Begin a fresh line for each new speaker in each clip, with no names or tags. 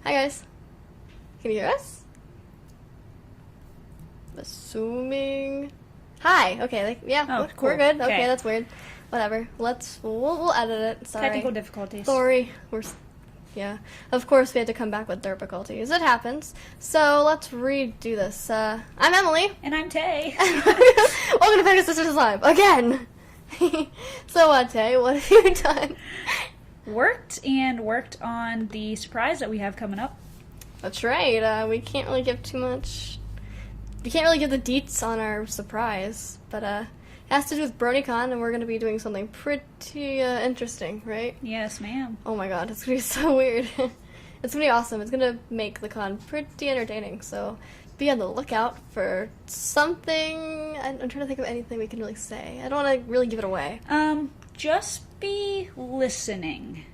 Hi guys. Can you hear us? Assuming. Hi. Okay. Like, yeah.
Oh,
we're
cool.
good. Okay,
Okay.
that's weird. Whatever. We'll edit it. Sorry.
Technical difficulties.
Sorry. Yeah. Of course we had to come back with difficulties. It happens. So let's redo this. I'm Emily.
And I'm Tay.
Welcome to Pegasisters Live again. So Tay, what have you done?
Worked on the surprise that we have coming up.
That's right. We can't really give too much. We can't really give the deets on our surprise, but it has to do with BronyCon, and we're going to be doing something pretty interesting, right?
Yes, ma'am.
Oh my god, it's going to be so weird. It's going to be awesome. It's going to make the con pretty entertaining, so be on the lookout for something. I'm trying to think of anything we can really say. I don't want to really give it away.
Just be listening.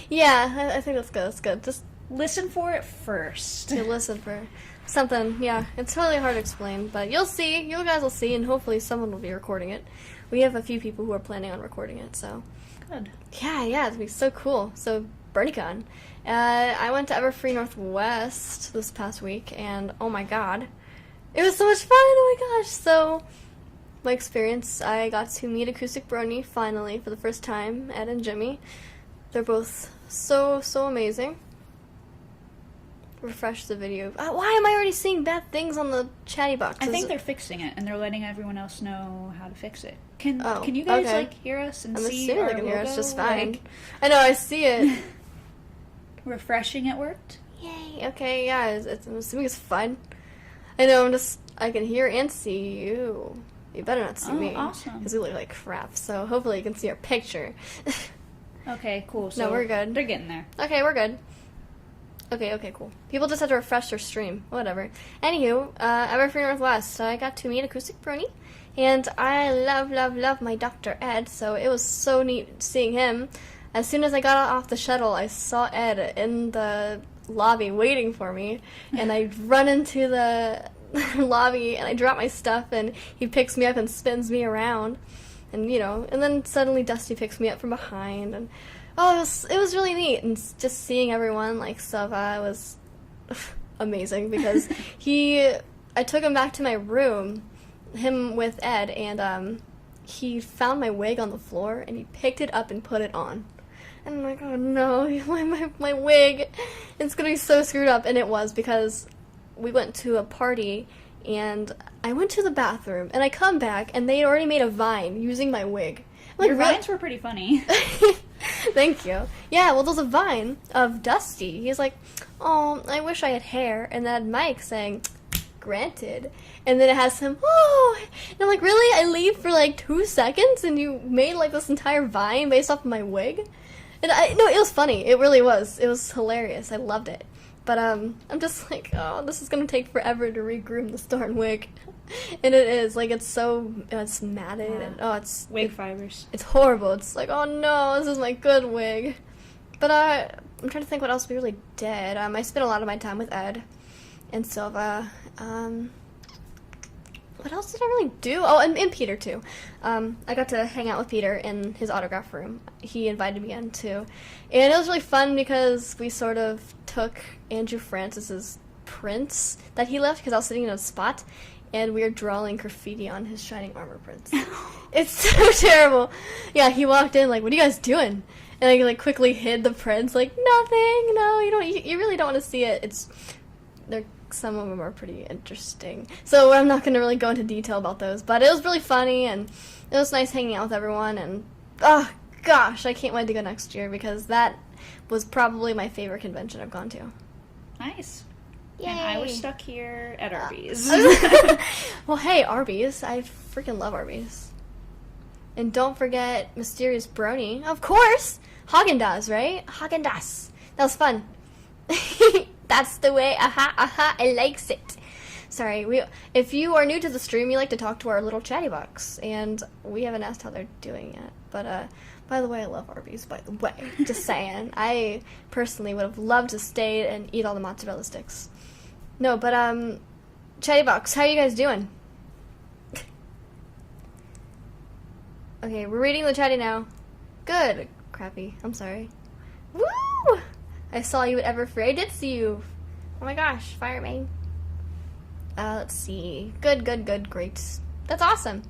Yeah, I think that's good. That's good. Just
Listen for it first.
to listen for something. Yeah, it's really hard to explain, but you'll see. You guys will see, and hopefully someone will be recording it. We have a few people who are planning on recording it, so
Good.
yeah, it's gonna be so cool. So BronyCon, I went to Everfree Northwest this past week, and oh my god, it was so much fun. Oh my gosh! So my experience, I got to meet Acoustic Brony finally for the first time. Ed and Jimmy, they're both so amazing. Refresh the video. Why am I already seeing bad things on the chatty box?
I think they're fixing it, and they're letting everyone else know how to fix it. Can you guys
okay.
like hear us and
I'm
see
assuming
our
they can hear us
logo?
just fine.
Like,
I know, I see it.
refreshing it worked.
Yay, okay, yeah, I'm assuming it's fun. I know, I can hear and see you. You better not see me.
Awesome.
Because we look like crap, so hopefully you can see our picture.
Okay, cool. So
No, we're good.
They're getting there.
Okay, we're good. Okay, cool. People just have to refresh their stream. Whatever. Anywho, Everfree Northwest, I got to meet Acoustic Brony, and I love my Dr. Ed, so it was so neat seeing him. As soon as I got off the shuttle, I saw Ed in the lobby waiting for me, and I run into the lobby, and I drop my stuff, and he picks me up and spins me around, and and then suddenly Dusty picks me up from behind, and it was really neat, and just seeing everyone like stuff was amazing because I took him back to my room, him with Ed, and he found my wig on the floor and he picked it up and put it on. And I'm like, oh no, my wig, it's gonna be so screwed up. And it was, because we went to a party and I went to the bathroom and I come back and they had already made a vine using my wig. I'm
Your
like,
vines were pretty funny.
Thank you. Yeah, well, there's a vine of Dusty. He's like, oh, I wish I had hair. And then Mike saying, granted. And then it has him, oh. And I'm like, really? I leave for like 2 seconds and you made like this entire vine based off of my wig? And no, it was funny. It really was. It was hilarious. I loved it. But I'm just like, oh, this is going to take forever to regroom this darn wig. And it is. Like, it's matted. And it's
Wig fibers.
It's horrible. It's like, oh no, this is my good wig. But I'm trying to think what else we really did. I spent a lot of my time with Ed and Silva. What else did I really do? Oh, and Peter too. I got to hang out with Peter in his autograph room. He invited me in too. And it was really fun because we sort of took Andrew Francis's prints that he left, because I was sitting in a spot, and we were drawing graffiti on his Shining Armor prints. It's so terrible. Yeah, he walked in like, what are you guys doing? And I like quickly hid the prints, like, nothing, no, you really don't want to see it. Some of them are pretty interesting. So I'm not going to really go into detail about those, but it was really funny, and it was nice hanging out with everyone, and oh gosh, I can't wait to go next year, because that was probably my favorite convention I've gone to.
Nice.
Yay.
And I was stuck here at Arby's.
Well, hey, Arby's. I freaking love Arby's. And don't forget Mysterious Brony. Of course! Haagen-Dazs, right? Haagen-Dazs. That was fun. That's the way. Aha, I likes it. Sorry, if you are new to the stream, we like to talk to our little chatty box, and we haven't asked how they're doing yet. But, by the way, I love Arby's, by the way. Just saying. I personally would have loved to stay and eat all the mozzarella sticks. No, but, chatty box, how are you guys doing? Okay, we're reading the chatty now. Good. Crappy. I'm sorry. Woo! I saw you at Everfree. I did see you. Oh my gosh, fire me. Let's see. Good, great. That's awesome.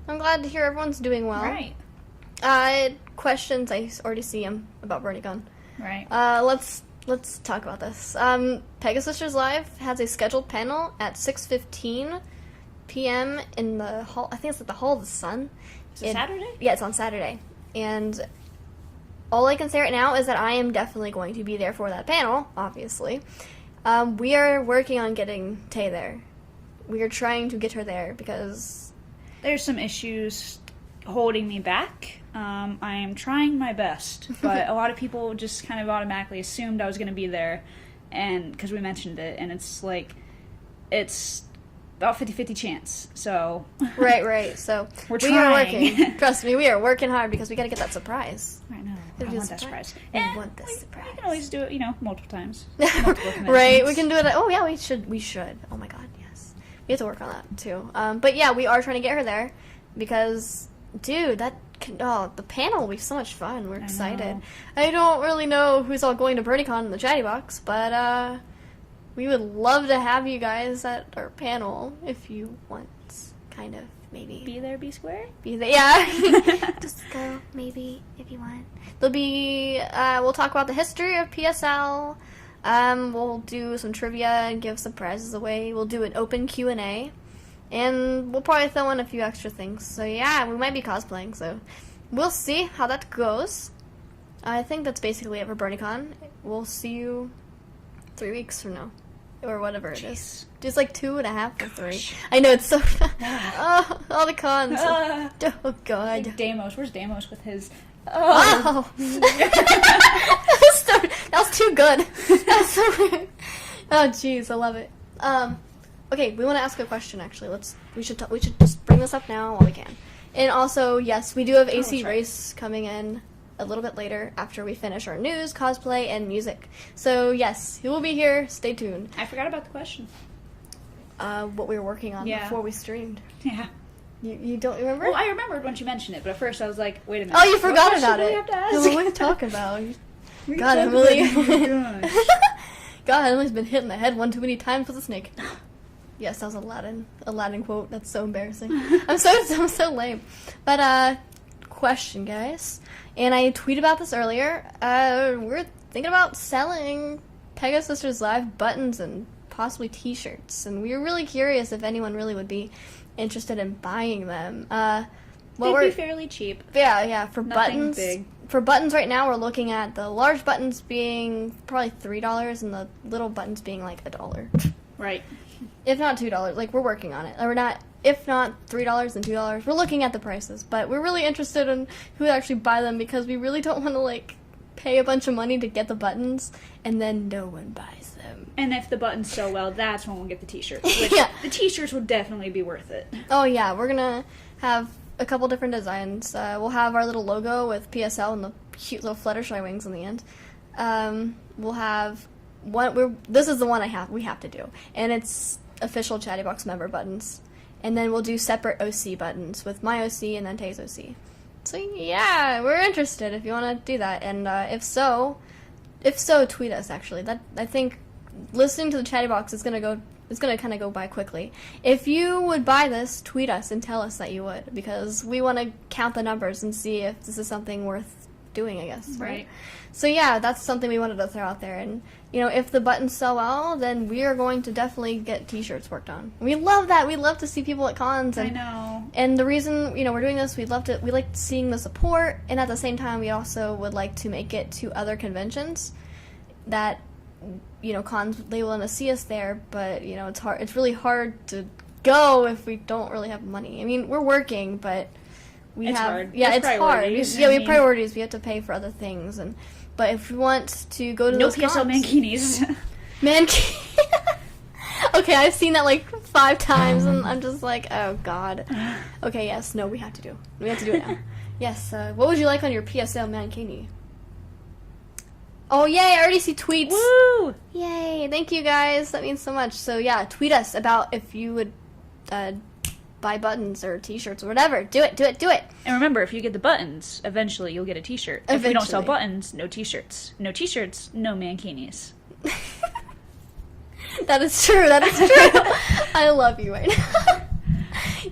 I'm glad to hear everyone's doing well.
Right.
Questions, I already see them about BronyCon.
Right.
Let's talk about this. Pegasisters Live has a scheduled panel at 6:15 p.m. in the hall. I think it's at the Hall of the Sun.
Is it Saturday?
Yeah, it's on Saturday. And all I can say right now is that I am definitely going to be there for that panel, obviously. We are working on getting Tay there. We are trying to get her there because
there's some issues holding me back. I am trying my best, but a lot of people just kind of automatically assumed I was going to be there, and because we mentioned it, and it's like, it's about 50-50 chance, so...
Right, so
we
are working. Trust me, we are working hard because we got to get that surprise.
I know. I want that surprise.
We want this surprise.
We can always do it, multiple times.
Right, we can do it. Oh, yeah, we should. Oh, my God, yes. We have to work on that, too. But, yeah, we are trying to get her there because, dude, the panel will be so much fun. We're excited. I don't really know who's all going to BronyCon in the chatty box, but, we would love to have you guys at our panel if you want, kind of, maybe.
Be there, be square?
Be there, yeah. Just go, maybe, if you want. There'll be, we'll talk about the history of PSL. We'll do some trivia and give some prizes away. We'll do an open Q&A. And we'll probably throw in a few extra things. So, yeah, we might be cosplaying, so we'll see how that goes. I think that's basically it for BronyCon. We'll see you 3 weeks from now. Or whatever it is. Just like 2.5 or 3. I know, it's so oh, all the cons. Oh, God.
Like Deimos. Where's Deimos with his...
Oh. That was too good. That's so weird. Oh, jeez, I love it. Okay, we want to ask a question, actually. We should just bring this up now while we can. And also, yes, we do have AC Race coming in a little bit later after we finish our news, cosplay, and music. So, yes, he will be here. Stay tuned.
I forgot about the question.
What we were working on before we streamed.
Yeah.
You don't remember?
Well, I remembered when you mentioned it, but at first I was like, wait a minute.
Oh, you forgot about it.
Have to ask?
What are you talking about? God, Emily. God, Emily's been hit in the head one too many times with a snake. Yes, that was Aladdin quote. That's so embarrassing. I'm so lame. But, question, guys. And I tweeted about this earlier. We're thinking about selling Pegasisters Live buttons and possibly t-shirts. And we were really curious if anyone really would be interested in buying them.
They'd be fairly cheap.
Yeah, for
Nothing
buttons.
Big.
For buttons right now, we're looking at the large buttons being probably $3 and the little buttons being like $1.
Right.
If not $2. Like, we're working on it. Or not... If not $3 and $2, we're looking at the prices. But we're really interested in who would actually buy them because we really don't want to, like, pay a bunch of money to get the buttons and then no one buys them.
And if the buttons sell well, that's when we'll get the t-shirts. Which the t-shirts would definitely be worth it.
Oh, yeah. We're going to have a couple different designs. We'll have our little logo with PSL and the cute little Fluttershy wings in the end. We'll have one... This is the one we have to do. And it's official Chatty Box member buttons. And then we'll do separate OC buttons with my OC and then Tay's OC. So yeah, we're interested if you want to do that. And if so, tweet us. Actually, I think listening to the Chatty Box is gonna kind of go by quickly. If you would buy this, tweet us and tell us that you would, because we want to count the numbers and see if this is something worth doing. I guess. Right. So yeah, that's something we wanted to throw out there. And if the buttons sell well, then we are going to definitely get t-shirts worked on. We love that. We love to see people at cons. And,
I know.
And the reason, we're doing this, we like seeing the support, and at the same time, we also would like to make it to other conventions that cons they want to see us there, but it's hard. It's really hard to go if we don't really have money. I mean, we're working, but
it's hard.
Yeah,
it's
hard. Yeah, we have
mean,
priorities. We have to pay for other things, but if we want to go to
no
those
PSL
cons,
mankinis.
Okay, I've seen that like 5 times, and I'm just like, oh god. Okay, yes, no, we have to do it now. Yes. What would you like on your PSL mankini? Oh, yay, I already see tweets.
Woo!
Yay, thank you guys. That means so much. So, yeah, tweet us about if you would buy buttons or t-shirts or whatever. Do it.
And remember, if you get the buttons, eventually you'll get a t-shirt. If we don't sell buttons, no t-shirts. No t-shirts, no mankinis.
That is true. I love you right now.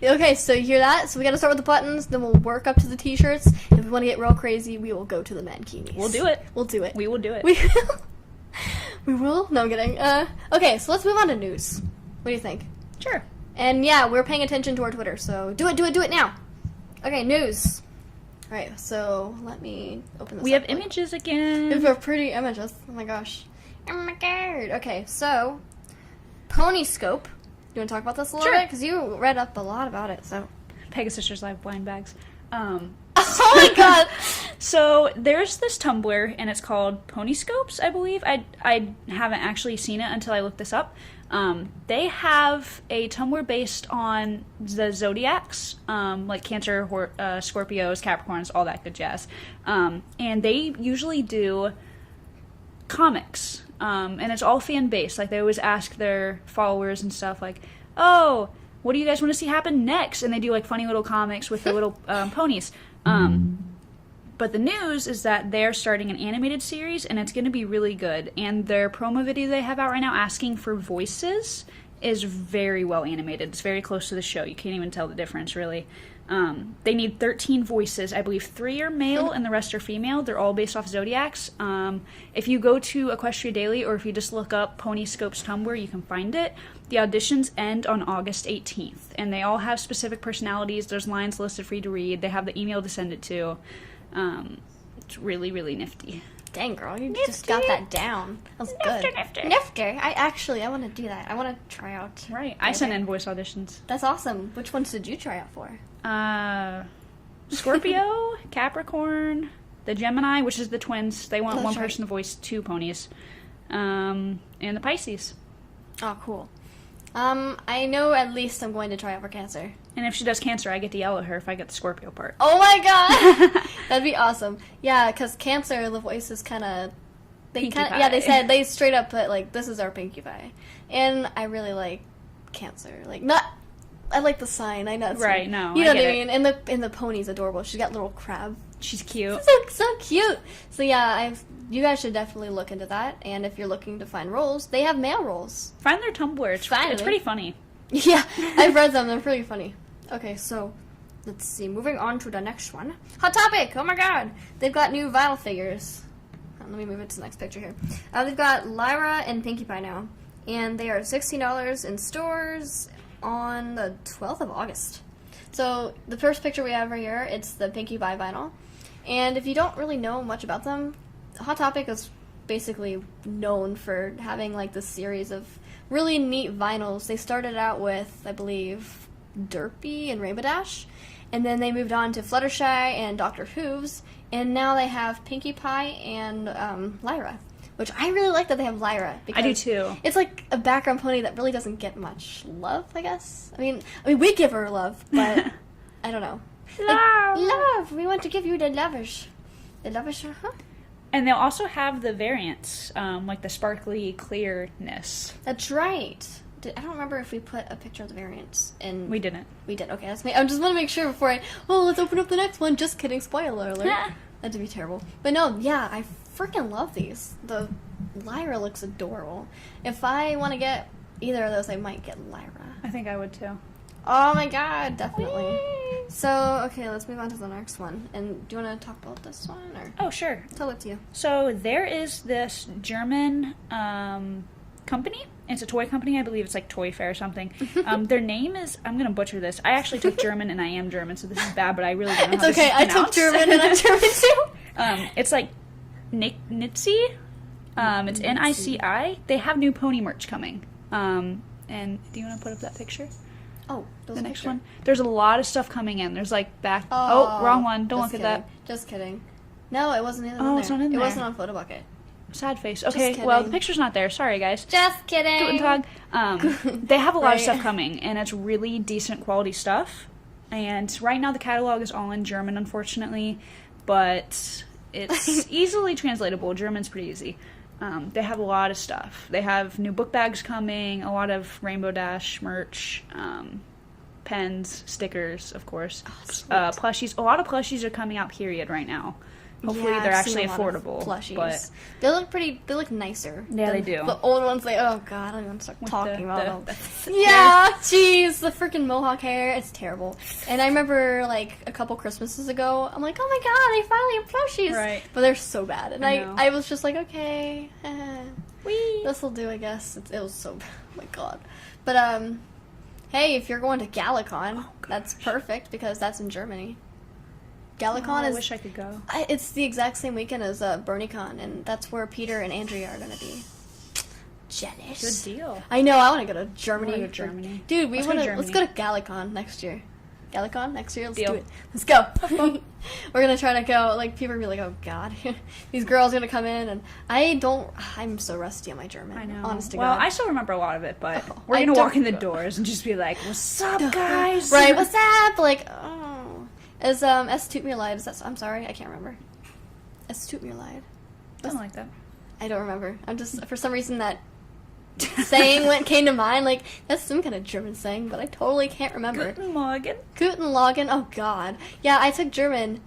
Okay, so you hear that? So we gotta start with the buttons, then we'll work up to the t-shirts. If we want to get real crazy, we will go to the mankinis.
We'll do it.
We will do it.
We will.
We will? No, I'm kidding. Okay, so let's move on to news. What do you think?
Sure.
And yeah, we're paying attention to our Twitter, so do it now. Okay, news. Alright, so let me open this
We
up.
have images again.
We have pretty images. Oh my gosh. Oh my god. Okay, so Ponyscope. You want to talk about this a little bit? Because you read up a lot about it, so.
Pegasisters Live blind bags.
Oh my god!
So there's this Tumblr, and it's called Ponyscopes, I believe. I haven't actually seen it until I looked this up. They have a Tumblr based on the zodiacs, like Cancer, Scorpios, Capricorns, all that good jazz. And they usually do comics. And it's all fan-based. Like, they always ask their followers and stuff, like, oh, what do you guys want to see happen next? And they do, like, funny little comics with the little ponies. But the news is that they're starting an animated series, and it's going to be really good. And their promo video they have out right now asking for voices is very well animated. It's very close to the show. You can't even tell the difference, really. They need 13 voices. I believe 3 are male and the rest are female. They're all based off zodiacs. If you go to Equestria Daily, or if you just look up Ponyscope's Tumblr, you can find it. The auditions end on August 18th, and they all have specific personalities. There's lines listed for you to read. They have the email to send it to. It's really, really nifty.
Dang, girl, you just got that down. That was good. Nifty. I want to do that. I want to try out.
Right. I sent in voice auditions.
That's awesome. Which ones did you try out for?
Scorpio, Capricorn, the Gemini, which is the twins. They want one person to voice 2 ponies. And the Pisces.
Oh, cool. I know at least I'm going to try out for Cancer.
And if she does Cancer, I get to yell at her if I get the Scorpio part.
Oh my god! That'd be awesome. Yeah, because Cancer, the voice is kind of... Yeah, they straight up put, like, this is our Pinkie Pie. And I really like Cancer. Like, not... I like the sign. I know it's
right.
Like,
no,
you know
I
what I
get
mean. And the pony's adorable. She's got little crab.
She's cute.
So cute. So yeah, you guys should definitely look into that. And if you're looking to find roles, they have male roles.
Find their Tumblr. It's pretty funny.
Yeah, I've read them. They're pretty funny. Okay, so let's see. Moving on to the next one. Hot topic. Oh my god, they've got new vinyl figures. Let me move it to the next picture here. They've got Lyra and Pinkie Pie now, and they are $16 in stores on the 12th of August. So the first picture we have right here, it's the Pinkie Pie vinyl. And if you don't really know much about them, Hot Topic is basically known for having like this series of really neat vinyls. They started out with, I believe, Derpy and Rainbow Dash, and then they moved on to Fluttershy and Dr. Hooves, and now they have Pinkie Pie and Lyra. Which I really like that they have Lyra.
I do too.
It's like a background pony that really doesn't get much love, I guess. I mean, we give her love, but I don't know.
Love!
Love! We want to give you the lovers. The lovers, huh?
And they'll also have the variants, like the sparkly clearness.
That's right. I don't remember if we put a picture of the variants in.
We didn't.
We did. Okay, I just want to make sure before let's open up the next one. Just kidding. Spoiler alert. That'd be terrible. But no, yeah, I freaking love these. The Lyra looks adorable. If I want to get either of those, I might get Lyra.
I think I would too.
Oh my god, definitely. Whee! So, okay, let's move on to the next one. And do you want to talk about this one? Or?
Oh, sure.
Tell it to you.
So there is this German company. It's a toy company. I believe it's like Toy Fair or something. Their name is, I'm going to butcher this. I actually took German and I am German, so this is bad, but I really don't know
it's
how
okay.
this is
I took German and I'm German too.
It's like Nitzy. It's NICI. They have new pony merch coming. And do you want to put up that picture?
Oh,
the next one. There's a lot of stuff coming in. There's like back. Oh, wrong one. Don't look at that.
Just kidding. No, it wasn't in there.
Oh, it's not in there.
It wasn't on Photobucket.
Sad face. Okay, well, the picture's not there. Sorry, guys.
Just kidding.
Guten Tag. They have a lot of stuff coming, and it's really decent quality stuff. And right now the catalog is all in German, unfortunately, but it's easily translatable. German's pretty easy. They have a lot of stuff. They have new book bags coming, a lot of Rainbow Dash merch, pens, stickers, of course, plushies. A lot of plushies are coming out, period, right now. Hopefully they're actually affordable.
Plushies.
But
they look pretty. They look nicer.
Yeah, they do.
The old ones, oh god, I don't even start talking about them.
Yeah,
jeez, the freaking mohawk hair. It's terrible. And I remember like a couple Christmases ago, I'm like, oh my god, they finally have plushies.
Right.
But they're so bad, and
I know.
I was just like, okay,
Whee!
this will do, I guess. It was so bad. Oh my god. But hey, if you're going to Galacon, that's perfect because that's in Germany. Galacon
I wish I could go.
It's the exact same weekend as BronyCon, and that's where Peter and Andrea are going to be. Jealous.
Good deal.
I know, I want to go to Germany.
I wanna go to Germany.
Dude, let's go to Galacon next year. Galacon next year? Let's do it. Let's go. We're going to try to go. Like, people are going to be like, oh, God. These girls are going to come in, and I'm so rusty on my German.
I know.
Honest to
well,
God.
I still remember a lot of it, but we're going to walk in the doors and just be like, what's up, guys?
Right, what's up? Like, oh. Es tut mir leid. I'm sorry, I can't remember. Es tut mir leid.
Something like that.
I don't remember. I'm just, for some reason, that saying came to mind. Like, that's some kind of German saying, but I totally can't remember.
Guten Morgen.
Guten Morgen. Oh, God. Yeah, I took German,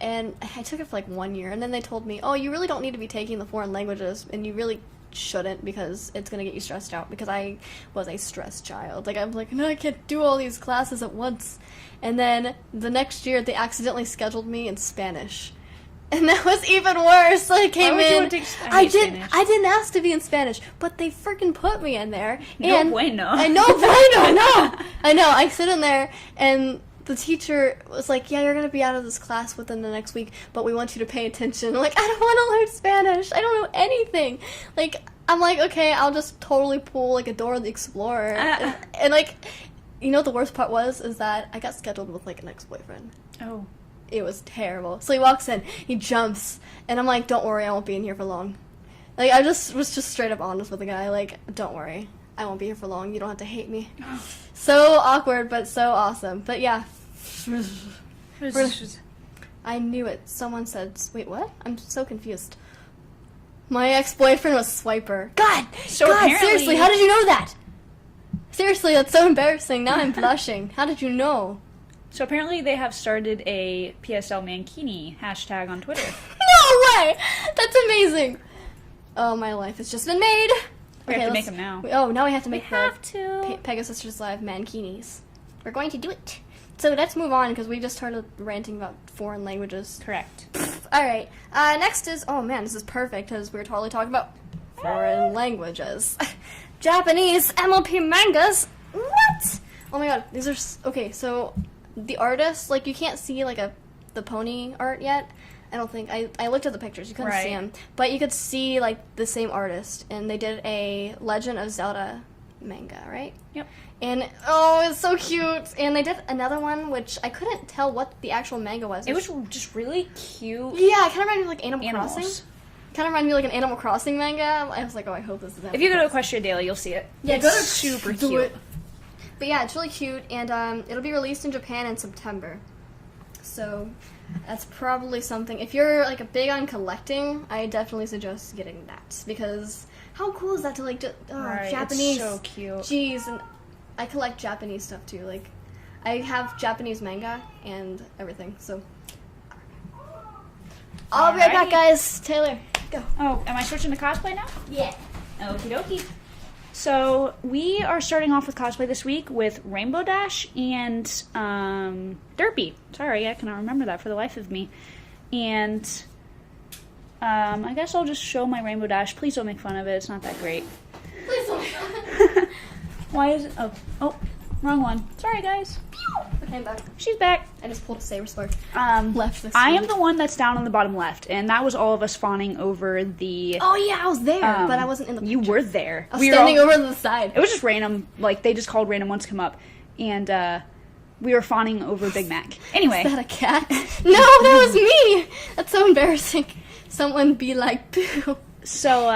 and I took it for like 1 year, and then they told me, oh, you really don't need to be taking the foreign languages, and you really shouldn't because it's going to get you stressed out, because I was a stressed child. Like, I'm like, no, I can't do all these classes at once. And then the next year, they accidentally scheduled me in Spanish. And that was even worse. I came in. I didn't ask to be in Spanish, but they freaking put me in there.
No bueno.
I know, bueno, no. I know. I sit in there, and the teacher was like, yeah, you're going to be out of this class within the next week, but we want you to pay attention. I'm like, I don't want to learn Spanish. I don't know anything. Like, I'm like, okay, I'll just totally pull, like, a Dora the Explorer. And, like, you know what the worst part is that I got scheduled with, like, an ex-boyfriend.
Oh.
It was terrible. So he walks in, he jumps, and I'm like, don't worry, I won't be in here for long. Like, I was just straight up honest with the guy, like, don't worry, I won't be here for long, you don't have to hate me. So awkward, but so awesome. But yeah. I knew it. Someone said, wait, what? I'm so confused. My ex-boyfriend was Swiper. God, seriously, how did you know that? Seriously, that's so embarrassing. Now I'm blushing. How did you know?
So apparently they have started a PSL Mankini hashtag on Twitter.
No way! That's amazing. Oh, my life has just been made.
We have to make them now.
Now we have to make
to.
Pegasisters Live mankinis. We're going to do it. So let's move on, because we just started ranting about foreign languages.
Correct.
Alright, next is, oh man, this is perfect, because we're totally talking about foreign languages. Japanese MLP mangas? What? Oh my god, these are, okay, so the artists, like, you can't see, like, the pony art yet. I don't think, I looked at the pictures, you couldn't see them. But you could see, like, the same artist, and they did a Legend of Zelda manga, right?
Yep.
And, oh, it's so cute. And they did another one, which I couldn't tell what the actual manga was.
It was just really cute.
Yeah, it kind of reminded me of, like, Animal Crossing. Kind of reminded me of, like, an Animal Crossing manga. I was like, oh, I hope this is Animal
If you go to
Crossing.
Equestria Daily, you'll see it.
Yeah,
it's super cute.
But yeah, it's really cute, and it'll be released in Japan in September. So that's probably something. If you're, like, a big on collecting, I definitely suggest getting that, because how cool is that to, like, Japanese?
It's so cute.
Jeez, and I collect Japanese stuff too. Like, I have Japanese manga and everything. So I'll be right back, guys. Taylor, go.
Oh, am I switching to cosplay now?
Yeah.
Okie dokie. So we are starting off with cosplay this week with Rainbow Dash and Derpy. Sorry, I cannot remember that for the life of me. And I guess I'll just show my Rainbow Dash. Please don't make fun of it. It's not that great.
Please don't.
Why is it? Oh, wrong one. Sorry, guys.
Okay. I'm back.
She's back.
I just pulled a saber spark.
Left
the
I am
screen.
the one that's down on the bottom left, and that was all of us fawning over the...
Oh yeah, I was there, but I wasn't in the picture.
You were there.
I was standing over to the side.
It was just random, like, they just called random ones to come up, and, we were fawning over Big Mac. Anyway.
Is that a cat? No, that was me! That's so embarrassing. Someone be like, boo.
So,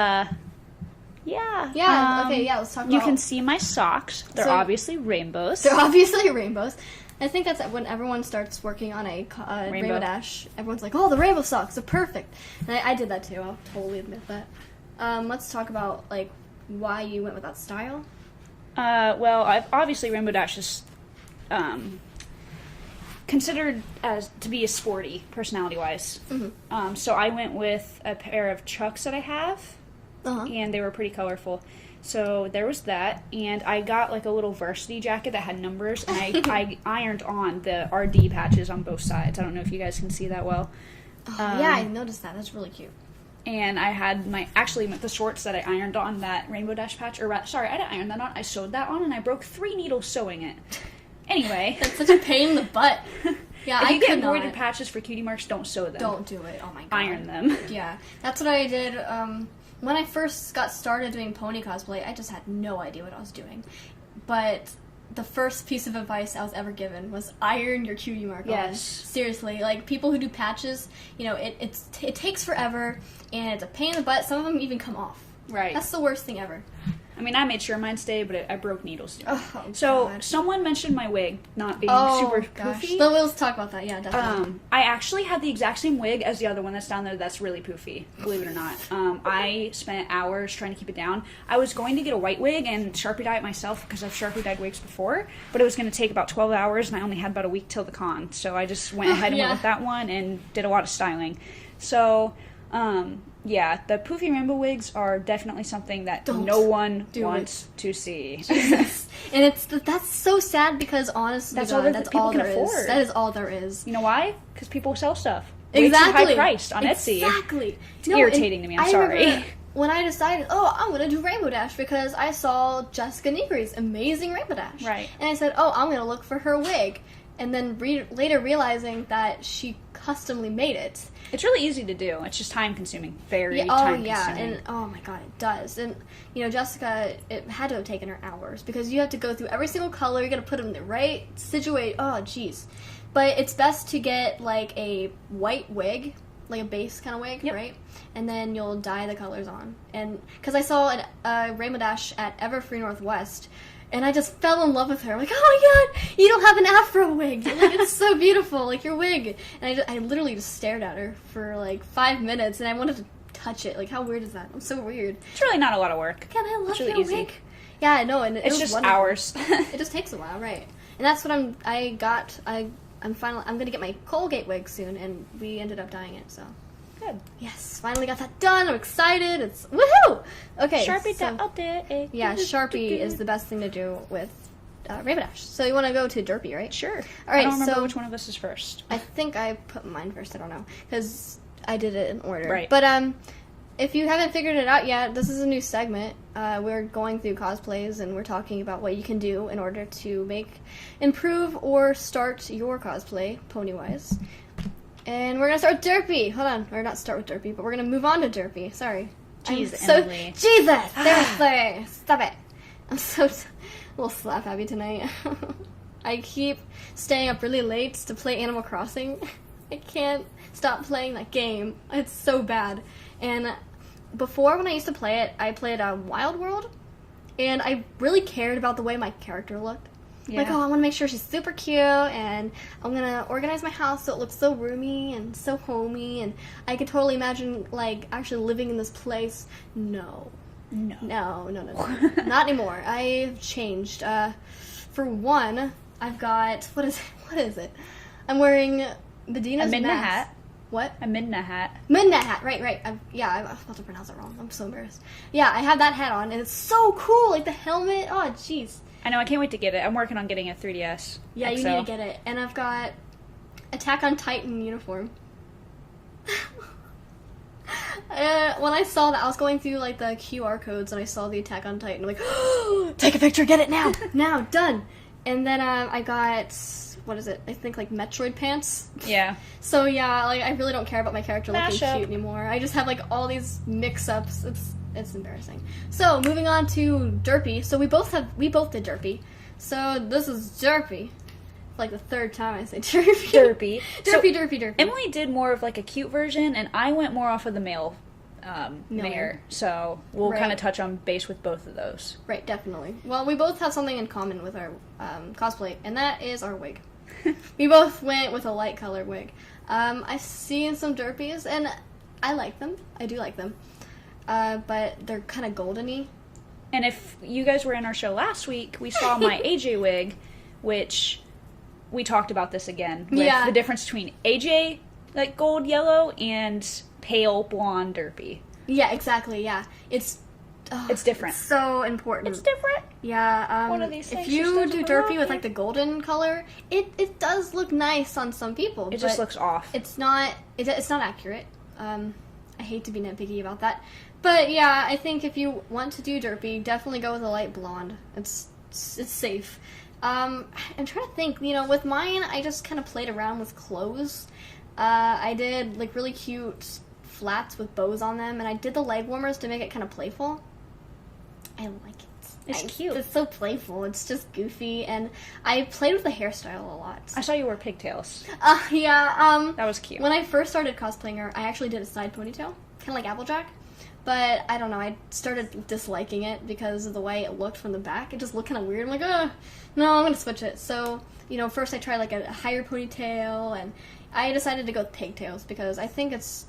yeah.
Yeah, okay, yeah, let's talk about...
You can see my socks. They're
So-
obviously rainbows.
They're obviously rainbows. I think that's when everyone starts working on a Rainbow Dash. Everyone's like, oh, the rainbow socks are perfect. And I did that too, I'll totally admit that. Let's talk about, like, why you went with that style.
Well, I've obviously Rainbow Dash is considered as to be a sporty personality-wise.
Mm-hmm.
So I went with a pair of Chucks that I have,
Uh-huh.
and they were pretty colorful. So there was that, and I got like a little varsity jacket that had numbers, and I ironed on the RD patches on both sides. I don't know if you guys can see that well.
Yeah, I noticed that. That's really cute.
And I had the shorts that I ironed on that Rainbow Dash patch, sorry, I didn't iron that on, I sewed that on, and I broke 3 needles sewing it. Anyway.
That's such a pain in the butt. Yeah,
If
I
you get
could
embroidered
not.
patches for cutie marks, don't sew them.
Don't do it. Oh my god.
Iron them.
Yeah, that's what I did. When I first got started doing pony cosplay, I just had no idea what I was doing. But the first piece of advice I was ever given was iron your cutie mark on.
Yes.
Seriously, like people who do patches, you know, it takes forever and it's a pain in the butt. Some of them even come off.
Right.
That's the worst thing ever.
I mean, I made sure mine stayed, but I broke needles doing it.
Oh,
So,
God.
someone mentioned my wig not being super
gosh.
poofy.
But we'll talk about that. Yeah, definitely.
I actually had the exact same wig as the other one that's down there that's really poofy, believe it or not. I spent hours trying to keep it down. I was going to get a white wig and Sharpie dye it myself because I've Sharpie dyed wigs before, but it was going to take about 12 hours and I only had about a week till the con. So I just went ahead and
Yeah.
went with that one and did a lot of styling. So, yeah, the poofy rainbow wigs are definitely something that
Don't
no one
do
wants to see.
Jesus. And that's so sad because honestly,
That's
God,
all that
that's
people
all
can
there is.
afford.
That is all there is.
You know why? Because people sell stuff. Way
Exactly.
too high priced on Etsy.
Exactly.
It's irritating to me, I'm sorry.
remember when I decided, I'm gonna do Rainbow Dash because I saw Jessica Negri's amazing Rainbow Dash.
Right.
And I said, I'm gonna look for her wig. And then later realizing that she customly made it.
It's really easy to do. It's just time consuming. Very
Yeah,
time
yeah,
consuming.
and oh my god, it does. And you know, Jessica, it had to have taken her hours because you have to go through every single color. You got to put them in the right situation. Oh, jeez. But it's best to get like a white wig, like a base kind of wig,
Yep.
right? And then you'll dye the colors on. And because I saw a Rainbow Dash at Everfree Northwest. And I just fell in love with her. I'm like, oh my god, you don't have an afro wig. Like, it's so beautiful, like your wig. And I literally just stared at her for like 5 minutes, and I wanted to touch it. Like, how weird is that? I'm so weird.
It's really not a lot of work.
Can I love
It's really
your
easy.
wig? Yeah, I know, and it
It's
was
just
wonderful.
hours.
It just takes a while, right? And that's what I'm gonna get my Colgate wig soon, and we ended up dyeing it. So
Good.
yes, finally got that done. I'm excited. It's woohoo! Okay,
Sharpie
so,
that out there.
yeah, Sharpie is the best thing to do with Rainbow Dash. So you want to go to Derpy, right?
Sure.
All right,
I don't remember
so
which one of us is first.
I think I put mine first. I don't know because I did it in order.
Right.
But if you haven't figured it out yet, this is a new segment. We're going through cosplays and we're talking about what you can do in order to improve or start your cosplay pony-wise. And we're gonna start with Derpy. Hold on, or not start with Derpy, but we're gonna move on to Derpy. Sorry.
Jeez,
I'm so
Emily.
Jesus. Seriously, stop it. I'm so a little slap happy tonight. I keep staying up really late to play Animal Crossing. I can't stop playing that game. It's so bad. And before, when I used to play it, I played Wild World, and I really cared about the way my character looked. Like,
Yeah.
I want to make sure she's super cute, and I'm gonna organize my house so it looks so roomy and so homey, and I could totally imagine, like, actually living in this place. No.
No.
No. Not anymore. I've changed. For one, I've got, what is it? I'm wearing Medina's
A Midna
mask.
hat.
What?
A Midna hat.
Midnight hat, right. I was about to pronounce it wrong. I'm so embarrassed. Yeah, I have that hat on, and it's so cool. Like, the helmet. Oh, jeez.
I know, I can't wait to get it. I'm working on getting a 3DS.
Yeah, you
XL.
need to get it. And I've got Attack on Titan uniform. When I saw that, I was going through, like, the QR codes, and I saw the Attack on Titan. I'm like, take a picture, get it now. Now, done. And then I got, what is it? I think like Metroid pants.
Yeah.
So yeah, like I really don't care about my character looking
Mashup.
cute anymore. I just have like all these mix-ups. It's embarrassing. So moving on to Derpy. So we both did Derpy. So this is Derpy. Like the third time I say Derpy.
Derpy.
Derpy.
Emily did more of like a cute version, and I went more off of the male
Male.
mare. So we'll
Right.
kind of touch on base with both of those.
Right, definitely. Well, we both have something in common with our cosplay, and that is our wig. We both went with a light color wig. I've seen some Derpies, and I like them. I do like them. But they're kind of golden-y.
And if you guys were in our show last week, we saw my AJ wig, which we talked about this again. With
Yeah.
the difference between AJ, like gold yellow, and pale blonde Derpy.
Yeah, exactly, yeah. It's
different.
It's so important.
It's different.
Yeah,
One of these
if
things
you
just
do
doesn't
Derpy
belong
with
here.
like the golden color, it does look nice on some people.
It just
but
looks off.
It's not accurate. I hate to be nitpicky about that, but yeah, I think if you want to do Derpy, definitely go with a light blonde. It's safe. I'm trying to think. You know, with mine, I just kind of played around with clothes. I did like really cute flats with bows on them, and I did the leg warmers to make it kind of playful. I like it.
It's cute.
It's so playful. It's just goofy, and I played with the hairstyle a lot.
I saw you wear pigtails.
Yeah.
That was cute.
When I first started cosplaying her, I actually did a side ponytail, kind of like Applejack. But I don't know, I started disliking it because of the way it looked from the back. It just looked kind of weird. I'm like, no, I'm going to switch it. So, you know, first I tried like a higher ponytail, and I decided to go with pigtails because I think it's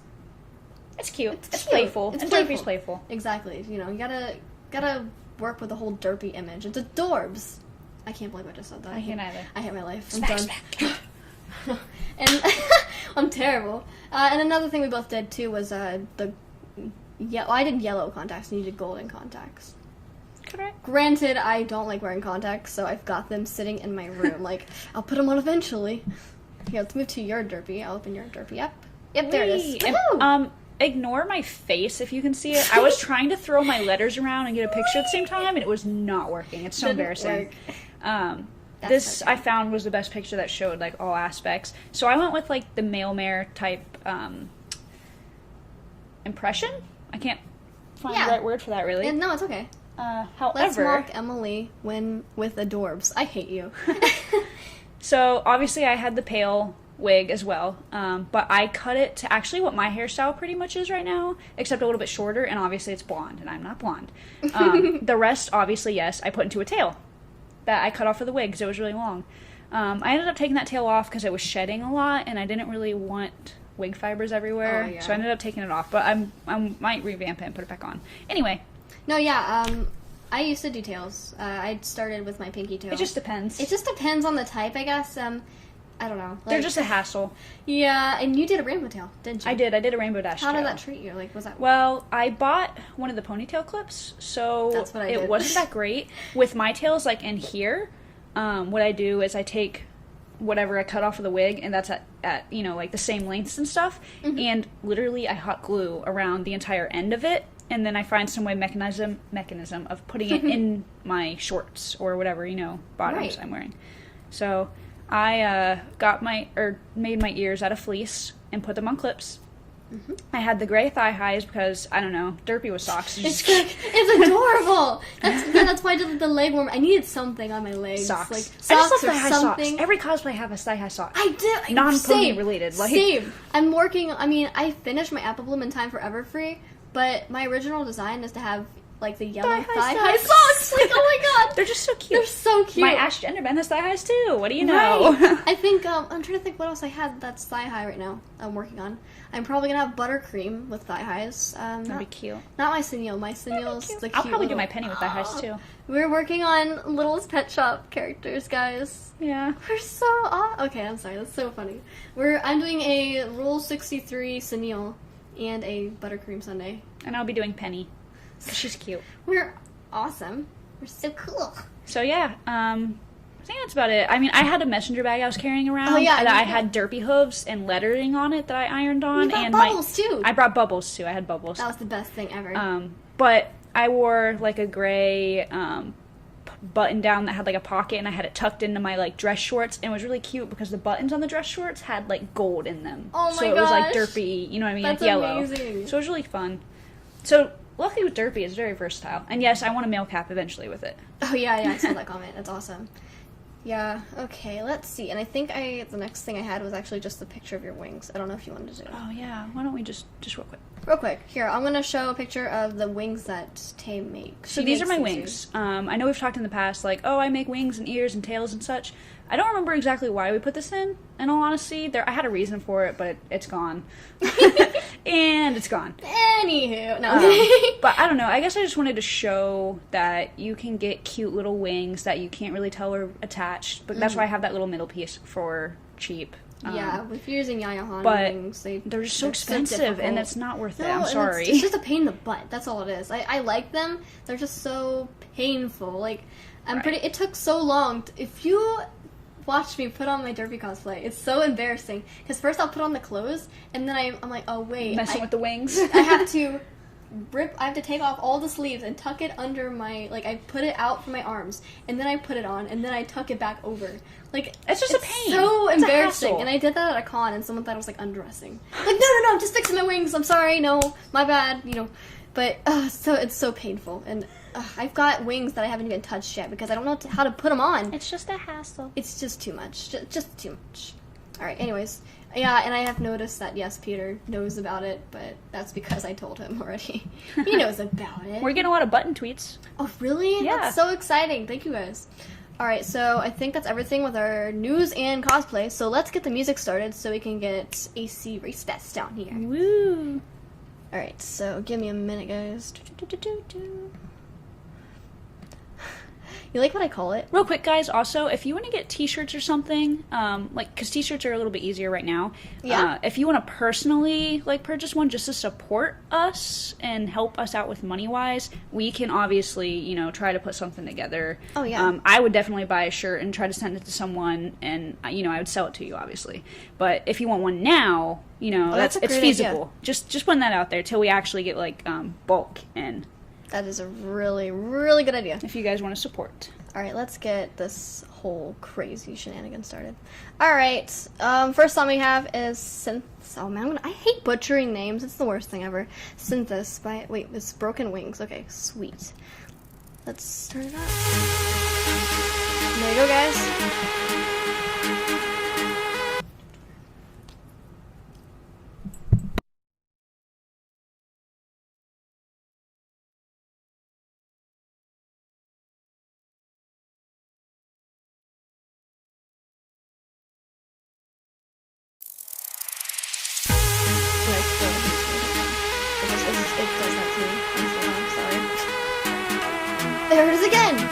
cute. It's
cute.
playful.
It's
and
playful.
Derpy's playful.
Exactly. You know, you gotta work with the whole Derpy image. It's adorbs. I can't believe I just said that.
I can't either.
I hate my life. I'm
Smack,
done.
smack.
And I'm terrible. And another thing we both did too was I did yellow contacts and you did golden contacts.
Correct.
Granted, I don't like wearing contacts, so I've got them sitting in my room. Like, I'll put them on eventually. Here, let's move to your Derpy. I'll open your Derpy up. Yep, there it is.
And,
Woohoo!
ignore my face if you can see it. I was trying to throw my letters around and get a picture at the same time, and it was not working. It's so
Didn't
embarrassing.
work.
This
okay.
I found was the best picture that showed like all aspects. So I went with like the male mare type impression. I can't find
Yeah.
the right word for that really.
No, it's okay. Let's
However,
mock Emily with adorbs. I hate you.
so obviously I had the pale wig as well, but I cut it to actually what my hairstyle pretty much is right now, except a little bit shorter, and obviously it's blonde, and I'm not blonde. The rest, obviously, yes, I put into a tail that I cut off of the wig because it was really long. I ended up taking that tail off because it was shedding a lot, and I didn't really want wig fibers everywhere,
Oh, yeah.
so I ended up taking it off, but I might revamp it and put it back on. Anyway,
No, yeah, I used to do tails. I started with my pinky tail.
it just depends.
It just depends on the type, I guess. I don't know.
They're
Like,
just a hassle.
Yeah, and you did a rainbow tail, didn't you?
I did a rainbow dash
How
tail.
did that treat you? Like, was that...
Well, I bought one of the ponytail clips, so
That's what I
it
did.
wasn't that great. With my tails, like in here, what I do is I take whatever I cut off of the wig, and that's at you know, like the same lengths and stuff,
Mm-hmm.
and literally I hot glue around the entire end of it, and then I find some way mechanism of putting it in my shorts or whatever, you know, bottoms
Right.
I'm wearing. So I made my ears out of fleece and put them on clips.
Mm-hmm.
I had the gray thigh highs because, I don't know, Derpy with socks.
It's adorable. That's why I did the leg warmer. I needed something on my legs,
Socks.
like
I just
socks
love
or
thigh-high
something.
socks. Every cosplay has thigh-high socks.
I did.
Non-pony
Same.
related. Like,
Same. I'm working. I mean, I finished my apple bloom in time for Everfree, but my original design is to have like the yellow thigh-high socks. Like, oh my god,
they're just so cute.
they're so cute.
My Ash Genderbend has thigh-highs too. What do you know?
Right. I think I'm trying to think what else I had that's thigh high right now. I'm working on. I'm probably gonna have buttercream with thigh highs.
That'd be cute.
Not my sineal. My sineal's the cute.
I'll probably do
little-
my penny with thigh-highs too.
We're working on Littlest Pet Shop characters, guys.
Yeah.
We're so okay. I'm sorry. That's so funny. I'm doing a Rule 63 sineal and a buttercream sundae.
And I'll be doing Penny. 'Cause she's cute.
We're awesome. We're so cool.
So yeah, I think that's about it. I mean, I had a messenger bag I was carrying around.
Oh, yeah,
that I
yeah.
had derpy hooves and lettering on it that I ironed on.
You got
and
bubbles too.
I brought bubbles too. I had bubbles.
That was the best thing ever.
But I wore like a gray button down that had like a pocket, and I had it tucked into my like dress shorts, and it was really cute because the buttons on the dress shorts had like gold in them.
Oh my
so it was like
gosh.
derpy, you know what I mean?
That's
like yellow.
amazing.
So it was really fun. So luckily with derpy, it's very versatile. And yes, I want a male cap eventually with it.
Oh yeah, I saw that comment. That's awesome. Yeah, okay, let's see. And I think the next thing I had was actually just the picture of your wings. I don't know if you wanted to do it.
Oh yeah, why don't we just real quick.
Real quick, here, I'm going to show a picture of the wings that Tay makes.
So these are my wings. I know we've talked in the past, like, oh, I make wings and ears and tails and such. I don't remember exactly why we put this in all honesty. I had a reason for it, but it's gone. And it's gone.
Anywho, no.
But I don't know, I guess I just wanted to show that you can get cute little wings that you can't really tell are attached, but that's why I have that little middle piece for cheap.
Yeah, if you're using Yayahan
but
wings,
they're just so expensive, and it's not worth it. I'm
and
sorry.
It's just a pain in the butt. That's all it is. I like them. They're just so painful. Like, it took so long. If you watch me put on my derpy cosplay, it's so embarrassing. Because first I'll put on the clothes, and then I'm like, oh wait.
Messing with the wings.
I have to take off all the sleeves and tuck it under my, like, I put it out from my arms, and then I put it on, and then I tuck it back over. Like,
it's just a pain.
So
it's
embarrassing. And I did that at a con, and someone thought I was, like, undressing. Like, no, I'm just fixing my wings. I'm sorry. No, my bad. You know, but it's so painful. And I've got wings that I haven't even touched yet because I don't know how to put them on.
It's just a hassle.
It's just too much. Just too much. All right. Anyways. Yeah, and I have noticed that, yes, Peter knows about it, but that's because I told him already. He knows about it.
We're getting a lot of button tweets.
Oh, really?
Yeah.
That's so exciting. Thank you, guys. All right, so I think that's everything with our news and cosplay, so let's get the music started so we can get ACRacebest down here.
Woo!
All right, so give me a minute, guys. You like what I call it?
Real quick, guys, also, if you want to get t-shirts or something, because t-shirts are a little bit easier right now.
Yeah.
If you want to personally, purchase one just to support us and help us out with money-wise, we can obviously, try to put something together.
Oh, yeah.
I would definitely buy a shirt and try to send it to someone, and, I would sell it to you, obviously. But if you want one now,
that's
it's feasible. Idea. Just putting that out there till we actually get, bulk in.
That is a really, really good idea.
If you guys want to support.
All right, let's get this whole crazy shenanigan started. All right, first song we have is Synth. Oh man, I hate butchering names. It's the worst thing ever. Synthis by it's Broken Wings. Okay, sweet. Let's start it up. There you go, guys. There it is again!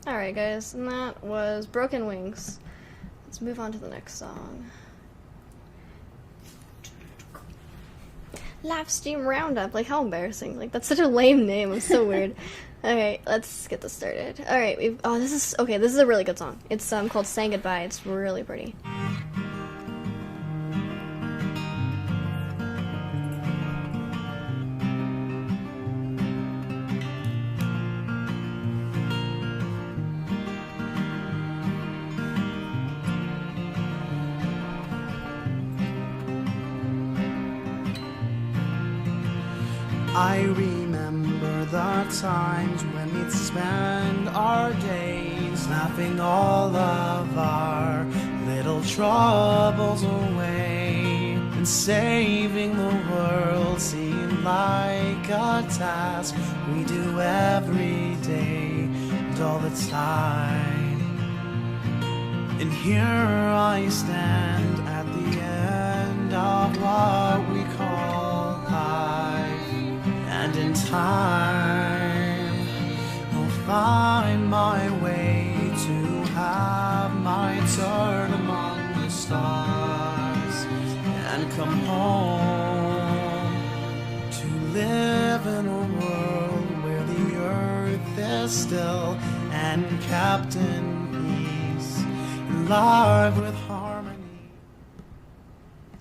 Alright guys, and that was Broken Wings. Let's move on to the next song. Live Stream Roundup. Like, how embarrassing. Like, that's such a lame name. It's so weird. Okay, let's get this started. All right, this is okay. This is a really good song. It's called "Saying Goodbye." It's really pretty.
I remember the times when we'd spend our days laughing all of our little troubles away, and saving the world seemed like a task we do every day and all the time. And here I stand at the end of what we call life. And in time, I'll find my way to have my turn among the stars and come home to live in a world where the earth is still and kept in peace, and live with harmony.